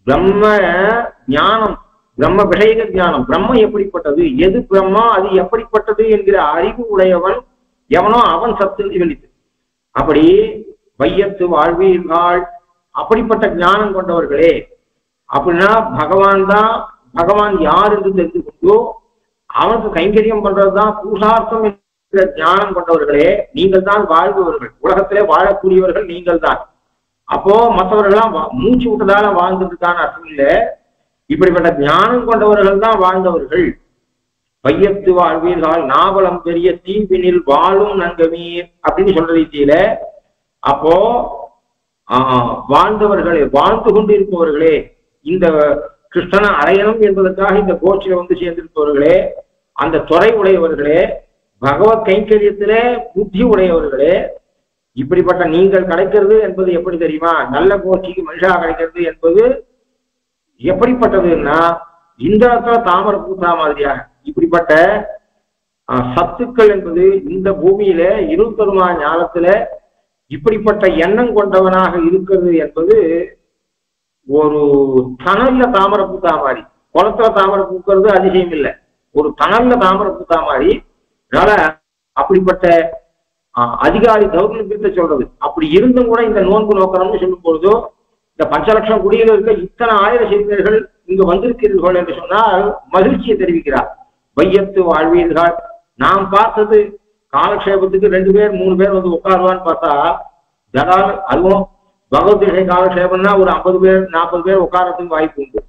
பிரம்ம ஞானம், பிரம்ம விஷய ஞானம், பிரம்மம் எப்படிப்பட்டது, எது பிரம்மா அது எப்படிப்பட்டது என்கிற அறிவு உடையவன் எவனோ அவன் சத்துன்னு சொல்லிட்டு. அப்படி வையத்து வாழ்வீர்கள், அப்படிப்பட்ட ஞானம் கொண்டவர்களே. அப்படின்னா பகவான் தான், பகவான் யார் என்று தெரிந்து கொண்டோ அவனுக்கு கைங்கரியம் பண்றதுதான் புருஷார்த்தம் என்கிற ஞானம் கொண்டவர்களே, நீங்கள் தான் வாழ்பவர்கள், உலகத்திலே வாழக்கூடியவர்கள் நீங்கள் தான். அப்போ மற்றவர்கள்லாம் மூச்சு விட்டதால வாழ்ந்துருக்கான அர்த்தம் இல்லை. இப்படிப்பட்ட ஞானம் கொண்டவர்கள் தான் வாழ்ந்தவர்கள். வையத்து வாழ்வீர்கள் நாவலம் பெரிய தீவினில் வாழும் நங்கமீர் அப்படின்னு சொல்ற ரீதியில அப்போ வாழ்ந்தவர்களே, வாழ்ந்து கொண்டு இருப்பவர்களே, இந்த கிருஷ்ணனை அடையணும் என்பதற்காக இந்த கோச்சில வந்து சேர்ந்திருப்பவர்களே, அந்த துறை உடையவர்களே, பகவத் கைங்கரியத்திலே புத்தி உடையவர்களே, இப்படிப்பட்ட நீங்கள் கிடைக்கிறது என்பது எப்படி தெரியுமா? நல்ல கோஷ்டிக்கு மனுஷா கிடைக்கிறது என்பது எப்படிப்பட்டதுன்னா இந்த இடத்துல தாமரை பூத்தா மாதிரியாக இப்படிப்பட்ட சத்துக்கள் என்பது இந்த பூமியில இருபத்தொருமா ஞானத்துல இப்படிப்பட்ட எண்ணம் கொண்டவனாக இருக்கிறது என்பது ஒரு தணல்ல தாமரை பூத்தா மாதிரி. குளத்துல தாமரை பூக்கிறது அதிசயம் இல்லை, ஒரு தணல்ல தாமரை பூத்தா மாதிரி. அதனால அப்படிப்பட்ட அதிகாரி தௌர்லபியத்தை சொல்றது. அப்படி இருந்தும் கூட இந்த நோன்பு நோக்கணும்னு சொல்லும் பொழுதோ இந்த 5 லட்சம் குடியில் இருக்க இத்தனை 1000 சிறுவர்கள் இங்கு வந்திருக்கிறீர்கள் என்று சொன்னால் மகிழ்ச்சியை தெரிவிக்கிறார். வையத்து வாழ்வீர்கள், நாம் பார்த்தது காலக்ஷேபத்துக்கு 2 பேர் 3 பேர் வந்து உட்காருவான்னு பார்த்தா ஜடால், அதுவும் பகவத்கீதை காலக்ஷேபம்னா ஒரு 50 பேர் 40 பேர் உட்காரத்துக்கு வாய்ப்பு உண்டு.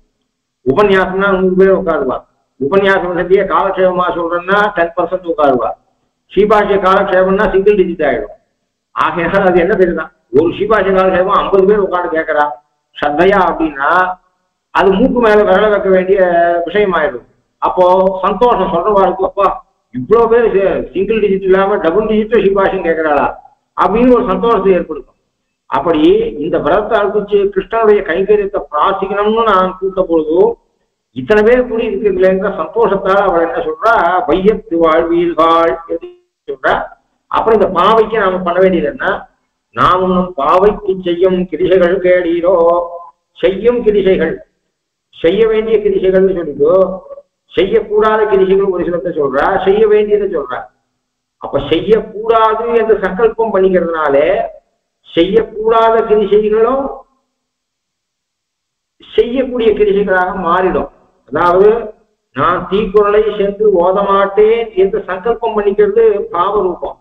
உபன்யாசம்னா 100 பேர் உட்காருவார். உபன்யாசம் சத்திய காலக்ஷேபமா சொல்றேன்னா 10% உட்காருவார். ஸ்ரீபாஷ்ய காலக்ஷேபம்னா சிங்கிள் டிஜிட் ஆயிடும். ஆகையால் அது என்ன தெரியுதான், ஒரு ஸ்ரீபாஷ்ய காலக்ஷேபம் 50 பேர் உட்காந்து கேட்கறா ஸ்ரத்தையா அப்படின்னா அது மூக்கு மேல விரல வைக்க வேண்டிய விஷயம் ஆயிடும். அப்போ சந்தோஷம் சொல்றவாருக்கு, அப்பா இவ்வளவு பேர் சிங்கிள் டிஜிட் இல்லாம டபுள் டிஜிட் ஸ்ரீபாஷ்யம் கேட்கிறாளா அப்படின்னு ஒரு சந்தோஷத்தை ஏற்படுத்தும். அப்படி இந்த விரதத்தை அனுப்பிச்சு கிருஷ்ணனுடைய கைங்கரியத்தை பிரார்த்திக்கணும்னு நான் கூட்ட பொழுதும் இத்தனை பேர் கூடி இருக்கிற சந்தோஷத்தால் அவள் என்ன சொல்றா, வையத்து வாழ்வீர்கள் சொல்றா. அப்புறம் இந்த பாவைக்கு நாம பண்ண வேண்டியது என்ன? நாமும் பாவைக்கு செய்யும் கிரிசைகள் கேடீரோ. செய்யும் கிரிசைகள், செய்ய வேண்டிய கிரிசைகள்னு சொல்லிட்டு செய்யக்கூடாத கிரிசைகள் ஒரு சிலத்தை சொல்றா, செய்ய வேண்டியதை சொல்றா. அப்ப செய்யக்கூடாது என்று சங்கல்பம் பண்ணிக்கிறதுனாலே செய்யக்கூடாத கிரிசைகளும் செய்யக்கூடிய கிரிசைகளாக மாறிடும். அதாவது நான் தீக்குறளை சென்று ஓத மாட்டேன் என்று சங்கல்பம் பண்ணிக்கிறது பாவரூபம்.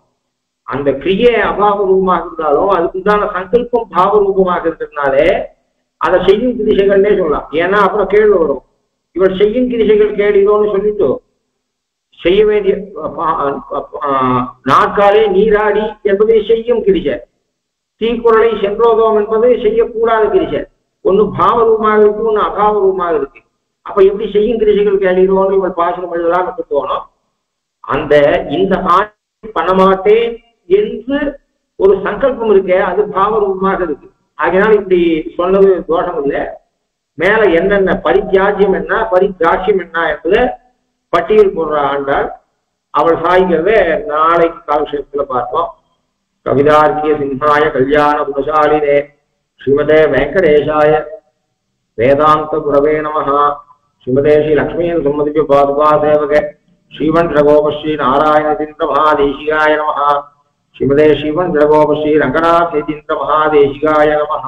அந்த கிரியை அபாவ ரூபமாக இருந்தாலும் அதுக்குண்டான சங்கல்பம் பாவ ரூபமாக இருக்கிறதுனாலே அதை செய்யும் கிரிசைகள்னே சொல்லலாம். ஏன்னா அப்புறம் கேள்வி வரும், இவள் செய்யும் கிரிசைகள் கேளுதோன்னு சொல்லிட்டு செய்ய வேண்டிய நாட்காலே நீராடி என்பதை செய்யும் கிரிசை, தீக்குறளை சென்றோதோம் என்பது செய்யக்கூடாத கிரிசை. ஒண்ணு பாவரூபமாக இருக்கு, ஒண்ணு அபாவரூபமாக இருக்கு. அப்ப எப்படி செய்யும் கிரிசைகள் கேளுதோன்னு இவள் பாசனம் எழுதலாம் தோணும். அந்த இந்த பண்ண மாட்டேன் என்று ஒரு சங்கல்பம் இருக்க, அது பாவரூபமாக இருக்கு. ஆகையினால் இப்படி சொன்னது தோஷம் இல்லை. மேல என்னென்ன பரித்தியாஜ்யம் என்ன பரித்திராட்சியம் என்ன என்பதை பட்டியல் போடுற ஆண்டாள். அவள் சாய்க்கிறத நாளைக்கு காலக்ஷேபத்துல பார்ப்போம். கவிதார்க்கிய சிம்ஹாய கல்யாண குணசாலினே ஸ்ரீமதே வெங்கடேஷாய வேதாந்த குரவே நமஹ. ஸ்ரீமதே ஸ்ரீ லக்ஷ்மீ சுமதிபி பாதுகா சேவக ஸ்ரீவன் ரகோபஸ்ரீ நாராயணதீந்திர மகாதேசிகாய நமஹ. ஸ்ரீமதே ஸ்ரீவன் ரகோபஸ்ரீ ரங்கநாதேந்திர மகாதேசிகாய நமஹ.